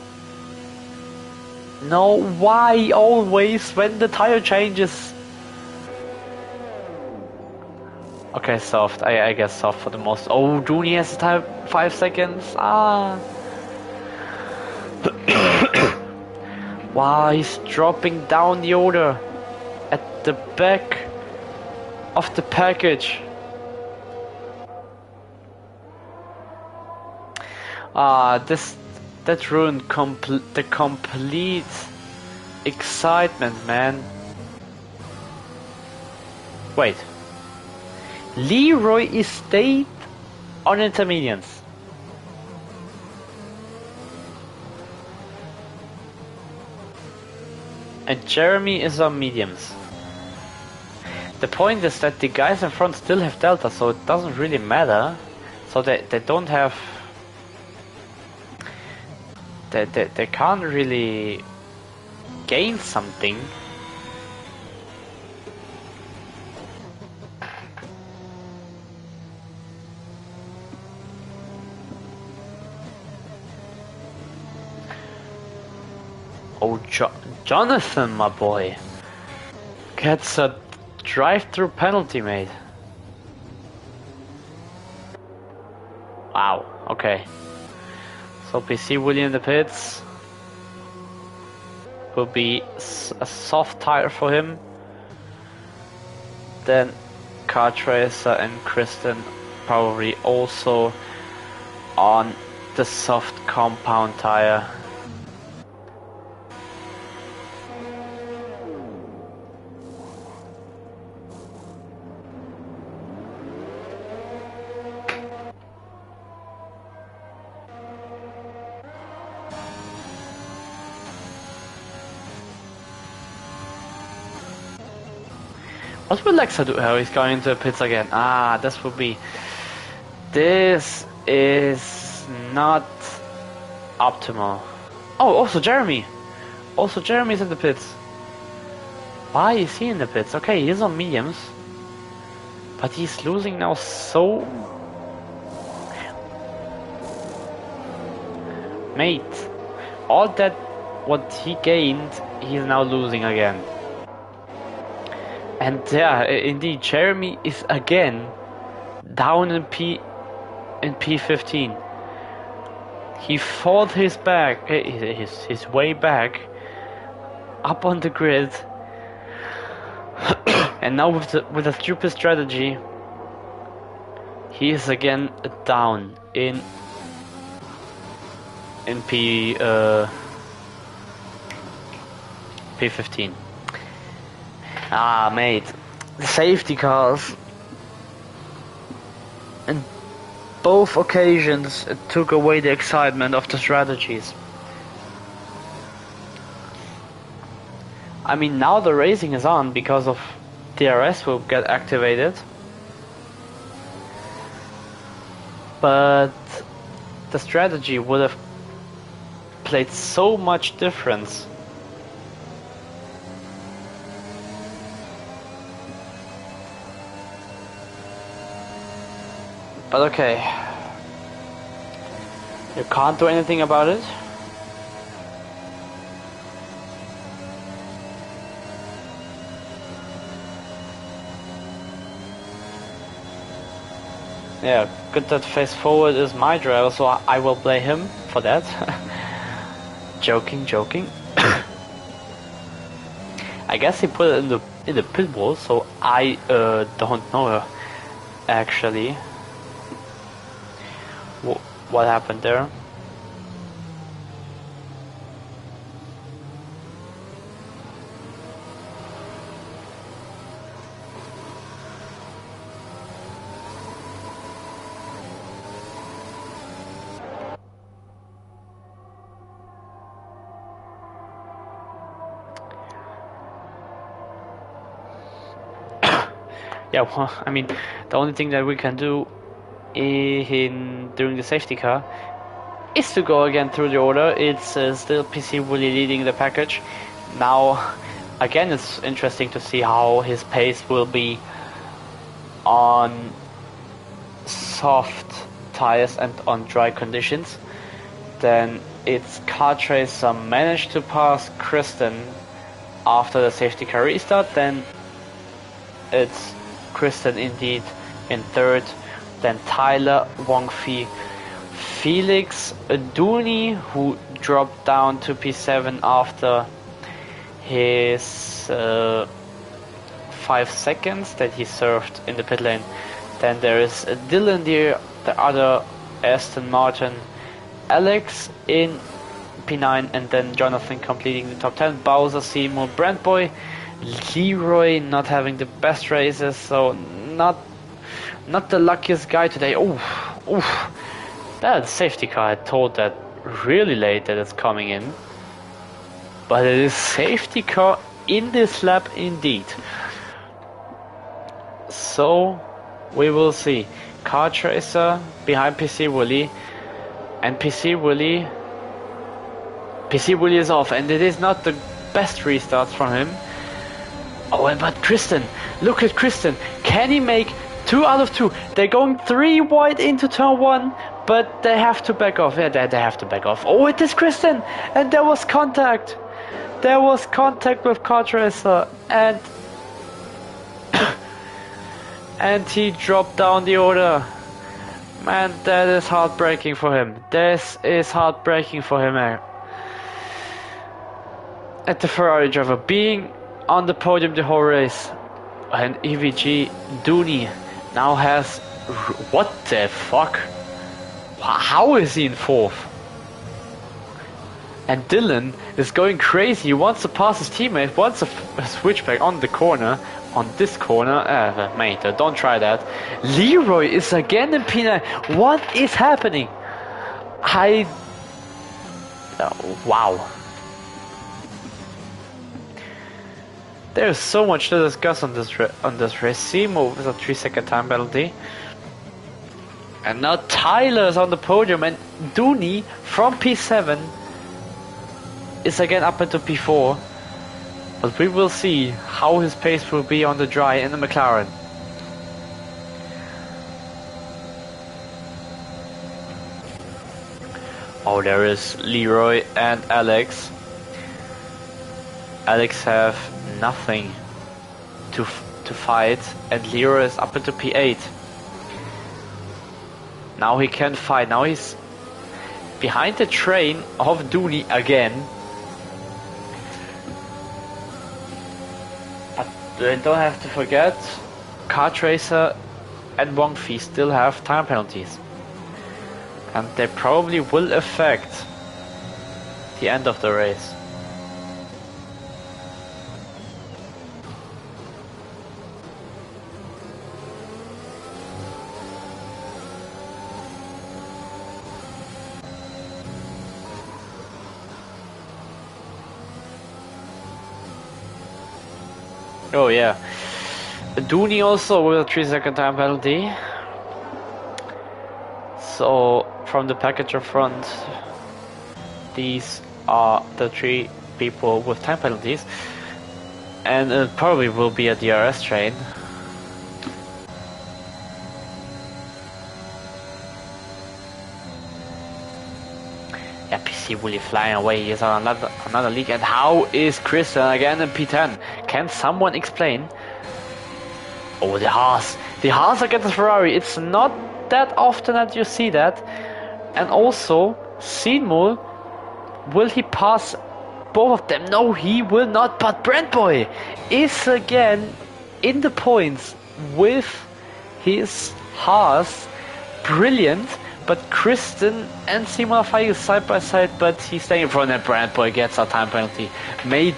No, why always when the tire changes? Okay, soft. I guess soft for the most. Oh, Dooney has the tire 5 seconds. Ah. Wow, he's dropping down the order at the back of the package. Ah, that ruined the complete excitement, man. Wait. Leroy is stayed on intermediates. And Jeremy is on mediums. The point is that the guys in front still have delta, so it doesn't really matter. So they don't have... They can't really gain something. Oh, Jonathan, my boy, gets a drive-through penalty, mate. Wow, okay. So PC Willie in the pits. Will be a soft tire for him. Then Car Tracer and Kristen probably also on the soft compound tire. What will Lexa do? Oh, he's going into the pits again. Ah, this will be... This is not optimal. Oh, also Jeremy! Also Jeremy's in the pits. Why is he in the pits? Okay, he's on mediums. But he's losing now so... Mate, all that what he gained, he's now losing again. And yeah, indeed, Jeremy is again down in P15. He fought his way back up on the grid, and now with a stupid strategy, he is again down in P15. Ah, mate, the safety cars. In both occasions, it took away the excitement of the strategies. I mean, now the racing is on because of DRS will get activated. But the strategy would have played so much difference. But okay, you can't do anything about it. Yeah, good that Face Forward is my driver, so I will blame him for that. Joking. I guess he put it in the pit wall, so I don't know actually what happened there. Yeah, well, I mean, the only thing that we can do in during the safety car is to go again through the order. It's still PC Wooly leading the package. Now, again, it's interesting to see how his pace will be on soft tires and on dry conditions. Then it's Car Tracer managed to pass Kristen after the safety car restart. Then it's Kristen indeed in third. Then Tyler, Wong Fei, Felix, Dooney, who dropped down to P7 after his 5 seconds that he served in the pit lane. Then there is Dylan, the other Aston Martin, Alex in P9, and then Jonathan completing the top 10. Bowser, Seymour, Brandboy, Leroy not having the best races, so not the luckiest guy today. Oh, that safety car had told that really late that it's coming in. But it is safety car in this lap indeed. So we will see. Car Tracer behind PC Wooly, and PC Wooly is off, and it is not the best restarts from him. Oh, but Kristen, look at Kristen. Can he make 2 out of 2? They're going 3 wide into turn 1, but they have to back off. Yeah, they have to back off. Oh, it is Kristen, and there was contact. There was contact with Car Tracer, and and he dropped down the order. Man, that is heartbreaking for him. This is heartbreaking for him. At the Ferrari driver being on the podium the whole race, and EVG Dooney now has... What the fuck? How is he in 4th? And Dylan is going crazy. He wants to pass his teammate, wants a switchback on the corner, on this corner. Mate, don't try that. Leroy is again in P9. What is happening? Wow. There's so much to discuss on this race. Seymour with a 3-second time penalty. And now Tyler is on the podium, and Dooney from P7 is again up into P4. But we will see how his pace will be on the dry in the McLaren. Oh, there is Leroy and Alex. Alex have nothing to fight, and Leroy is up into P8. Now he can fight. Now he's behind the train of Dooney again. But don't have to forget, Car Tracer and Wong Fei still have time penalties, and they probably will affect the end of the race. Oh yeah, Dooney also with a 3-second time penalty. So from the package up front, these are the 3 people with time penalties, and it probably will be a DRS train. Yeah, PC Wooly flying away. He's on another league. And how is Kristen again in P10? Can someone explain? Oh, the Haas against the Ferrari. It's not that often that you see that. And also, Seymour, will he pass both of them? No, he will not. But Brandboy is again in the points with his Haas. Brilliant. But Kristen and Seymour are fighting side by side, but he's staying in front, and Brandboy gets a time penalty. Made.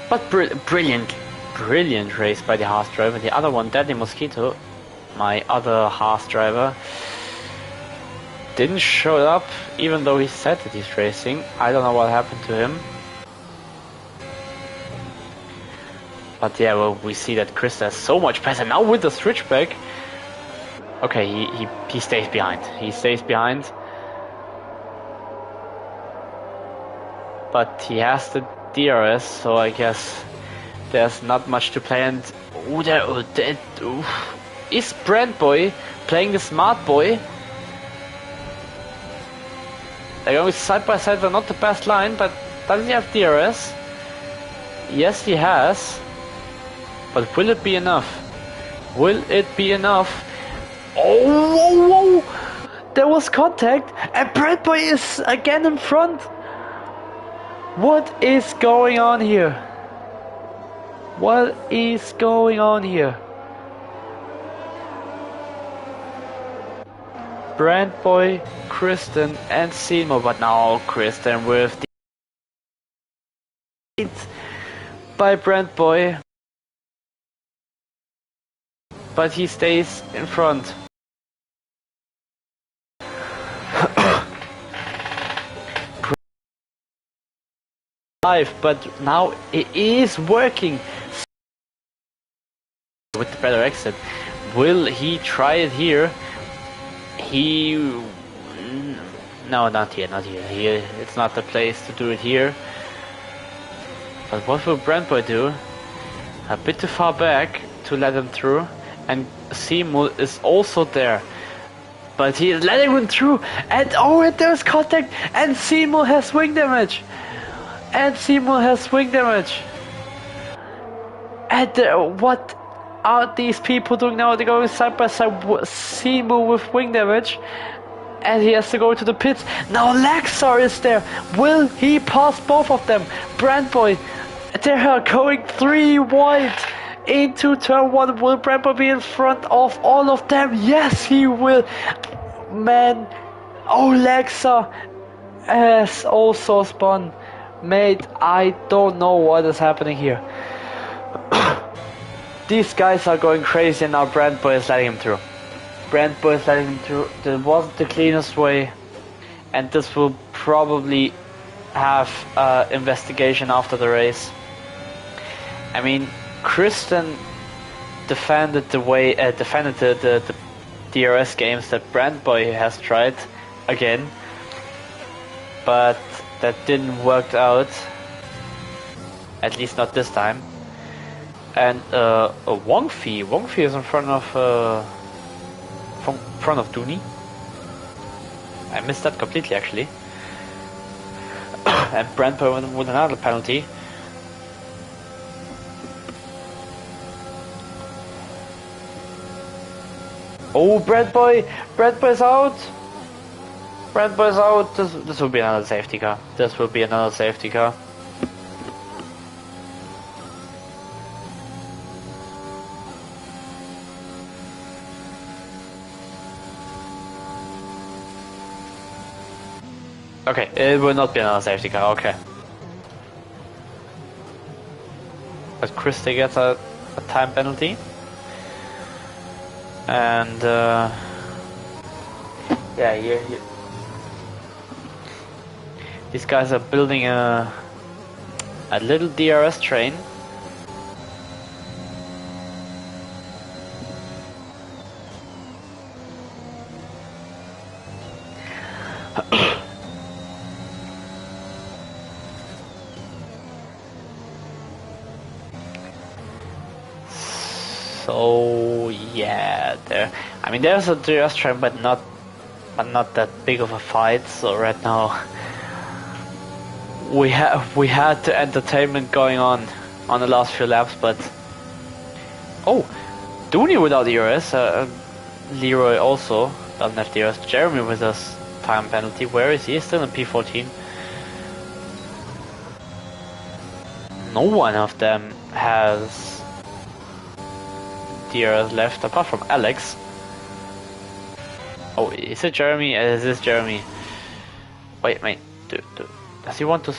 But brilliant race by the Haas driver. The other one, Daddy Mosquito, my other Haas driver, didn't show up, even though he said that he's racing. I don't know what happened to him. But yeah, well, we see that Krista has so much pace, and now with the switchback. Okay, he stays behind. He stays behind. But he has the DRS, so I guess there's not much to play. And is Brand Boy playing the smart boy? They're going side by side, they're not the best line, but does he have DRS? Yes, he has. But will it be enough? Will it be enough? Oh, whoa, whoa. There was contact, and Brand Boy is again in front. What is going on here? What is going on here? Brand Boy, Kristen, and Seymour, but now Kristen with the by Brand Boy, but he stays in front. But now it is working with the better exit. Will he try it here? No, not here, not here. Here, it's not the place to do it here. But what will Brand Boy do? A bit too far back to let him through, and Seymour is also there. But he is letting him through, and oh, and there's contact, and Seymour has wing damage. And Seymour has wing damage. And what are these people doing now? They're going side by side. Seymour with wing damage. And he has to go to the pits. Now Lexar is there. Will he pass both of them? Brand Boy. They are going 3 wide into turn 1. Will Brand Boy be in front of all of them? Yes, he will. Man. Oh, Lexar has also spun. Mate, I don't know what is happening here. These guys are going crazy, and now Brand Boy is letting him through. Brand Boy is letting him through. That wasn't the cleanest way, and this will probably have investigation after the race. I mean, Kristen defended the way, defended the DRS games that Brand Boy has tried again, but that didn't work out, at least not this time. And Wongfi is in front of Dooney. I missed that completely, actually. And Brand Boy with another penalty. Oh, Brand Boy's out. Brand Boy's out. This will be another safety car. This will be another safety car. Okay, it will not be another safety car. Okay. But Christie gets a time penalty. And yeah, these guys are building a little DRS train. So yeah, I mean, there's a DRS train, but not that big of a fight. So right now we had the entertainment going on the last few laps, but oh, Dooney without DRS, Leroy also doesn't have DRS. Jeremy with a time penalty. Where is he? He's still in P14. No one of them has DRS left apart from Alex. Oh, is it Jeremy? Is this Jeremy? Wait, does he want to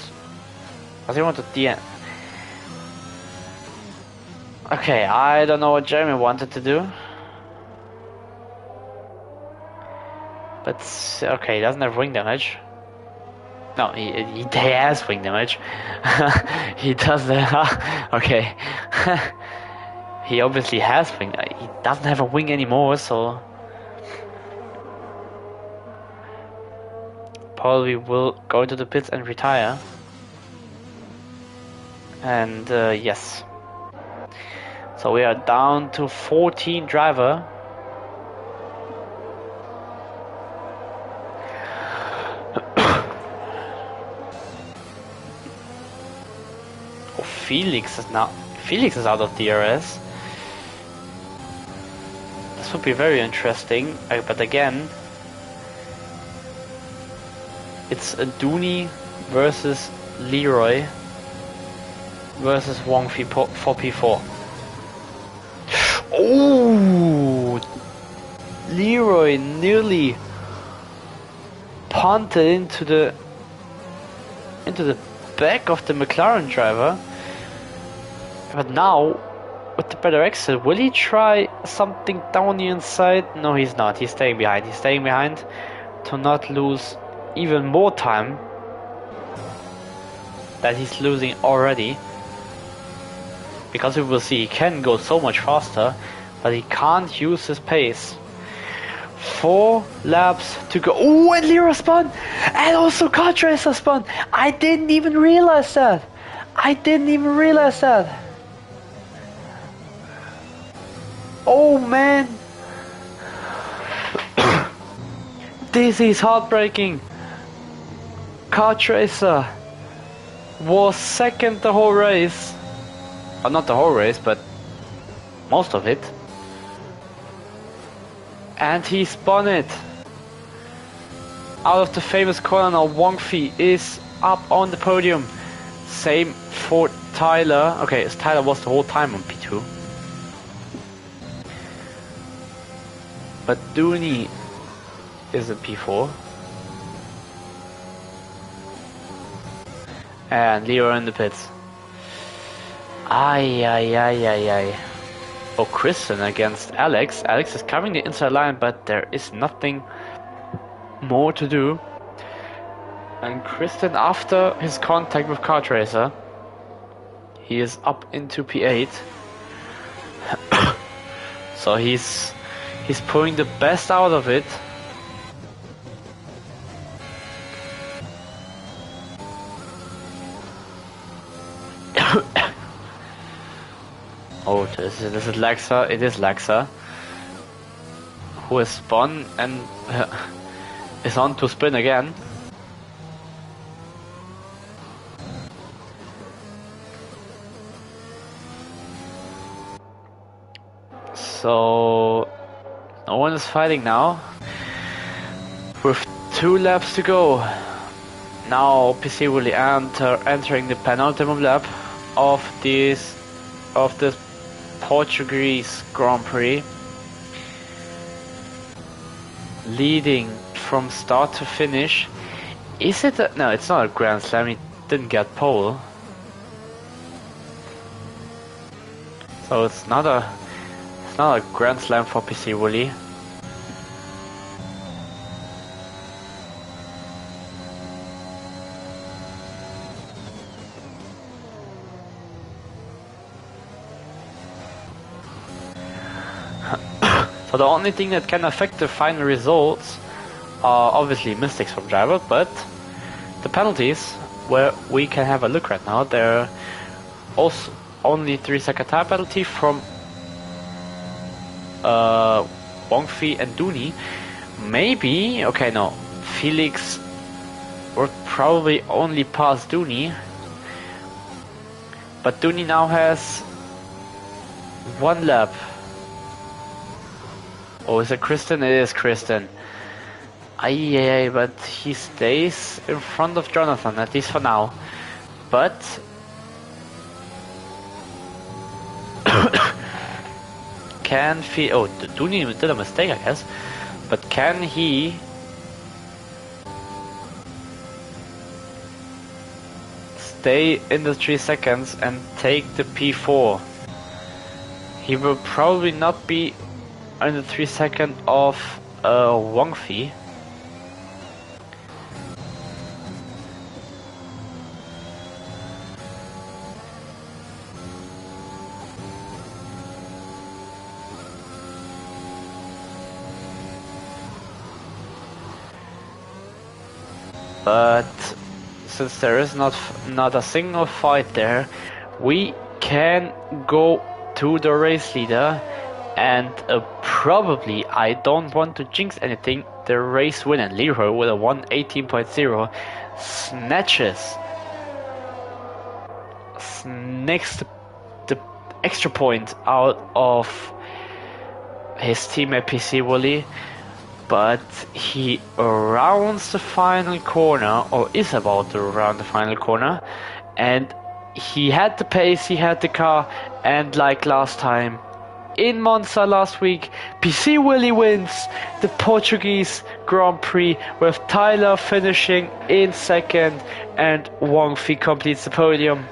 DN? Okay, I don't know what Jeremy wanted to do. But okay, he doesn't have wing damage. No, he has wing damage. He does that. Okay. He obviously has wing. He doesn't have a wing anymore, so probably will go to the pits and retire. And yes. So we are down to 14 driver. Oh, Felix is out of DRS. This would be very interesting, but again, it's a Dooney versus Leroy versus Wong for P4. Oh, Leroy nearly punted into the back of the McLaren driver. But now, with the better exit, will he try something down the inside? No, he's not. He's staying behind. He's staying behind to not lose even more time that he's losing already. Because we will see he can go so much faster, but he can't use his pace. 4 laps to go. Oh, and Leroy spun! And also Kartracer spun! I didn't even realize that! Oh man! This is heartbreaking! Kartracer was second the whole race. Not the whole race, but most of it. And he spun it. Out of the famous corner now, Wongfi is up on the podium. Same for Tyler. Okay, Tyler was the whole time on P2. But Dooney is a P4. And Leo in the pits. Ay. Oh, Kristen against Alex. Alex is covering the inside line, but there is nothing more to do. And Kristen, after his contact with Kartracer, he is up into P8. So he's pulling the best out of it. Oh, this is Lexa. It is Lexa, who has spun and is on to spin again. So no one is fighting now. With 2 laps to go. Now PC will entering the penultimate lap of this Portuguese Grand Prix, leading from start to finish. Is it no, it's not a Grand Slam. He didn't get pole, so it's not a Grand Slam for PC Wooly. So the only thing that can affect the final results are obviously mistakes from driver, but the penalties, where we can have a look right now, there are also only 3-second tire penalty from Wongfi and Dooney. Maybe, okay, no, Felix would probably only pass Dooney, but Dooney now has 1 lap. Oh, is it Kristen? It is Kristen. Aye, but he stays in front of Jonathan, at least for now. But can he? Oh, Dooney did a mistake, I guess. But can he stay in the 3 seconds and take the P4? He will probably not be in the 3 second of Wongfi. but since there is not a single fight there, we can go to the race leader and probably, I don't want to jinx anything, the race winner Leroy with a 118.0 snakes the extra point out of his teammate PC Wooly, but he rounds the final corner, or is about to round the final corner, and he had the pace, he had the car, and like last time in Monza last week, PC Willy wins the Portuguese Grand Prix with Tyler finishing in second and Wang Fi completes the podium.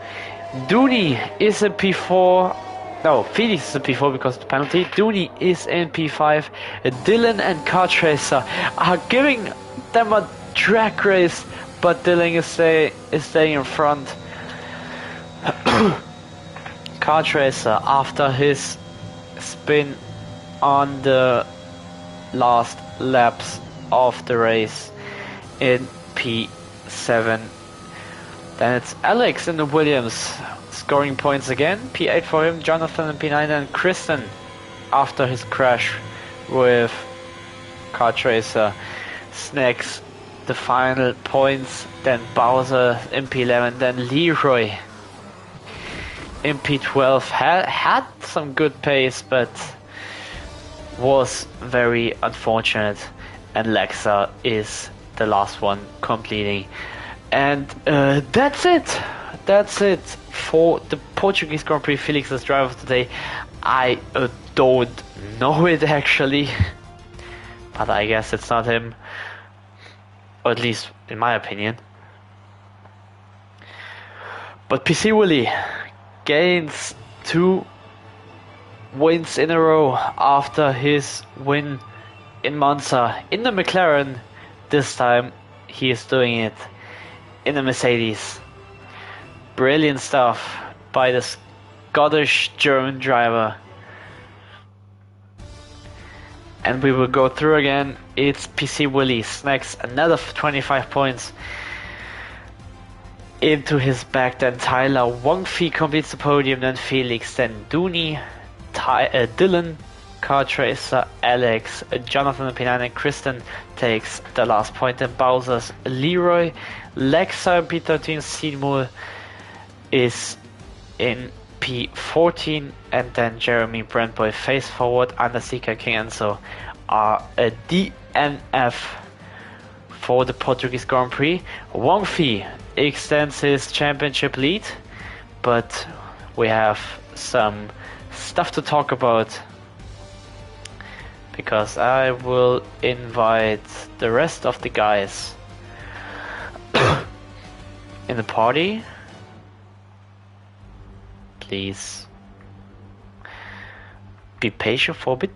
Dooney is in P4. No, Felix is in P4 because of the penalty. Dooney is in P5. Dylan and Kartracer are giving them a drag race, but Dylan is staying in front. Kartracer, after his spin on the last laps of the race, in P7. Then it's Alex in the Williams scoring points again. P8 for him, Jonathan in P9, and Kristen after his crash with Kartracer snacks the final points. Then Bowser in P11, then Leroy in P12 had some good pace, but was very unfortunate, and Lexa is the last one completing. And that's it for the Portuguese Grand Prix. Felix's driver today. I don't know it actually, but I guess it's not him, or at least in my opinion. But PC Willy gains 2 wins in a row after his win in Monza in the McLaren. This time he is doing it in the Mercedes. Brilliant stuff by the Scottish German driver. And we will go through again. It's PC Willy snacks another 25 points into his back. Then Tyler Wang Fi completes the podium. Then Felix. Then Dooney, Dylan, Kartracer, Alex, Jonathan P9, and Kristen takes the last point. Then Bowser's Leroy, Lexa P13, Seymour is in P14, and then Jeremy Brentboy face forward, Underseeker King Enzo are a DNF for the Portuguese Grand Prix. Wang Fi extends his championship lead, but we have some stuff to talk about, because I will invite the rest of the guys in the party. Please be patient for a bit.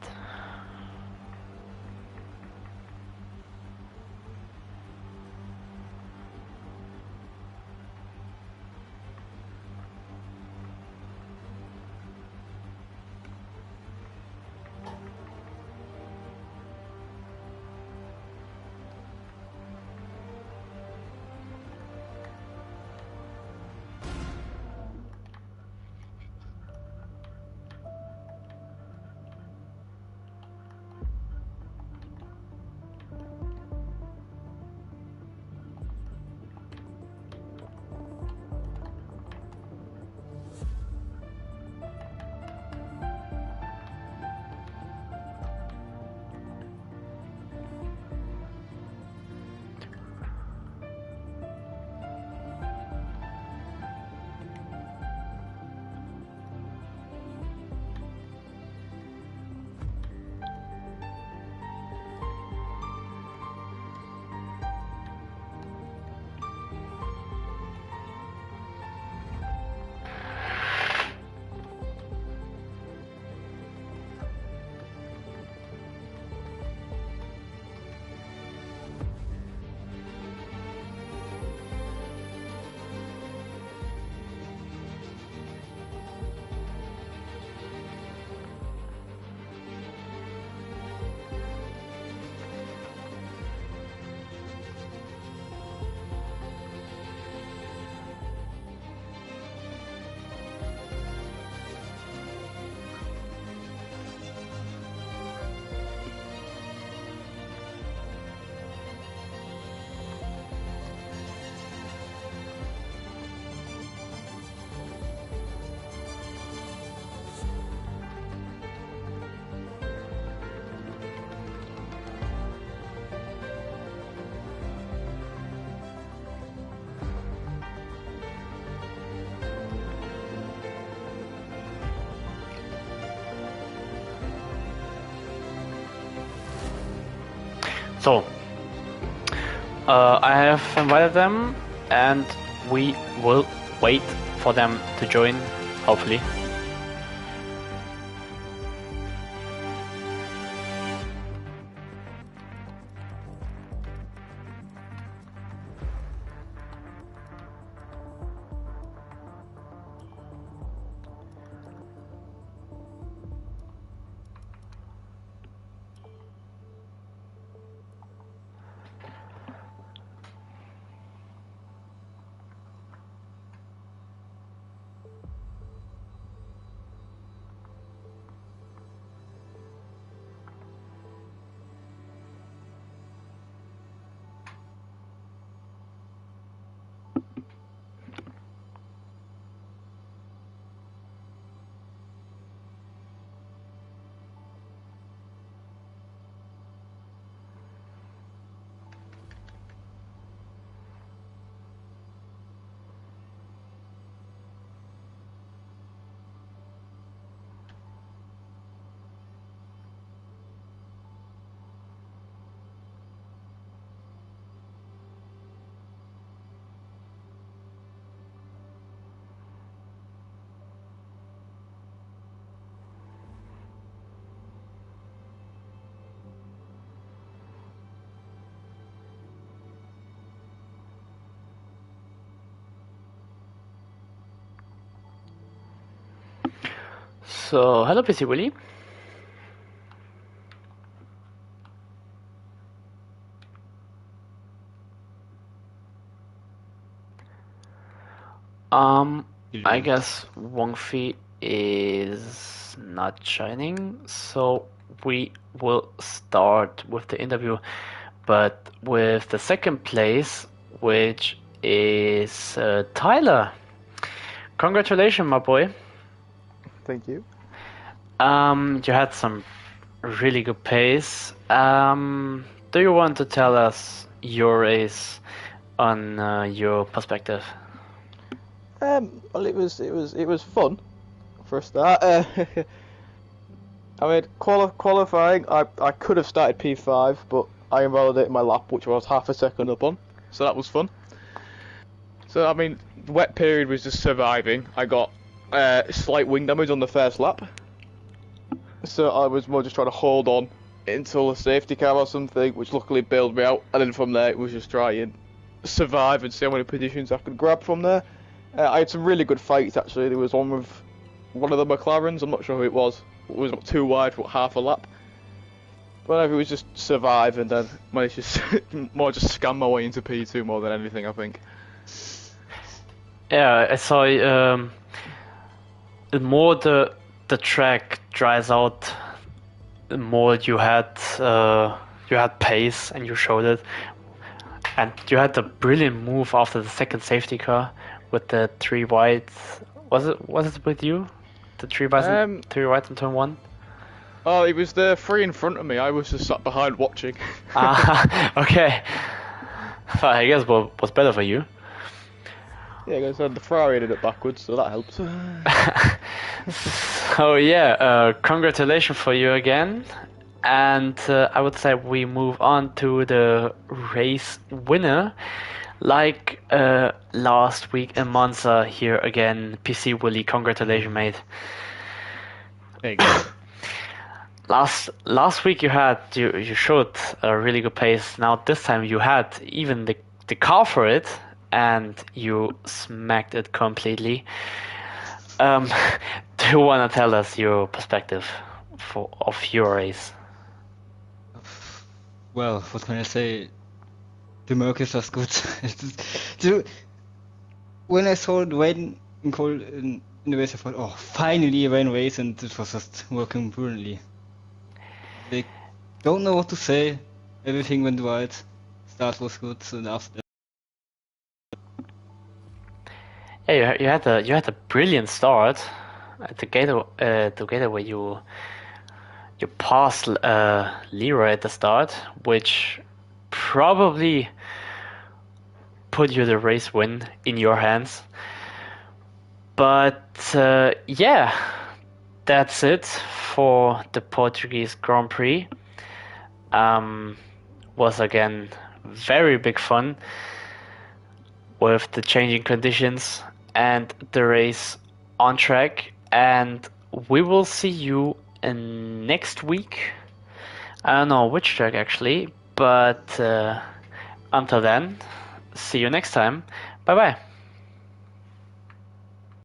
So, I have invited them, and we will wait for them to join, hopefully. So, hello, PC Willy. I guess Wongfi is not joining, so we will start with the interview, but with the second place, which is Tyler. Congratulations, my boy. Thank you. You had some really good pace. Do you want to tell us your race on your perspective? Well, it was fun for a start. I mean, qualifying, I could have started P5, but I invalidated my lap, which I was half a second up on, so that was fun. So I mean, the wet period was just surviving. I got slight wing damage on the first lap, so I was more just trying to hold on until a safety car or something, which luckily bailed me out, and then from there it was just try and survive and see how many positions I could grab from there. I had some really good fights actually. There was one with one of the McLarens, I'm not sure who it was. It was not too wide for half a lap. But it was just survive and then managed to more just scam my way into P2 more than anything, I think. Yeah, I saw the more the track dries out, the more you had pace and you showed it. And you had the brilliant move after the second safety car with the 3 whites. Was it with you? The 3 whites, 3 whites in turn 1? Oh, it was the 3 in front of me. I was just sat behind watching. Okay. I guess what was better for you. Yeah, because the Ferrari ended up backwards, so that helps. So yeah, congratulations for you again. And I would say we move on to the race winner. Like last week in Monza here again, PC Willy, congratulations, mate. There you go. Last week you showed a really good pace. Now this time you had even the car for it, and you smacked it completely. Do you want to tell us your perspective of your race? Well, what can I say? The Mercs was good. When I saw the rain in the race, I thought, oh, finally a rain race, and it was just working brilliantly. They don't know what to say. Everything went right. Start was good, and after. Yeah, you had a brilliant start at the gateway. You passed Leroy at the start, which probably put you the race win in your hands. But yeah, that's it for the Portuguese Grand Prix. was again very big fun with the changing conditions and the race on track. And we will see you in next week. I don't know which track actually, but until then, see you next time. Bye bye.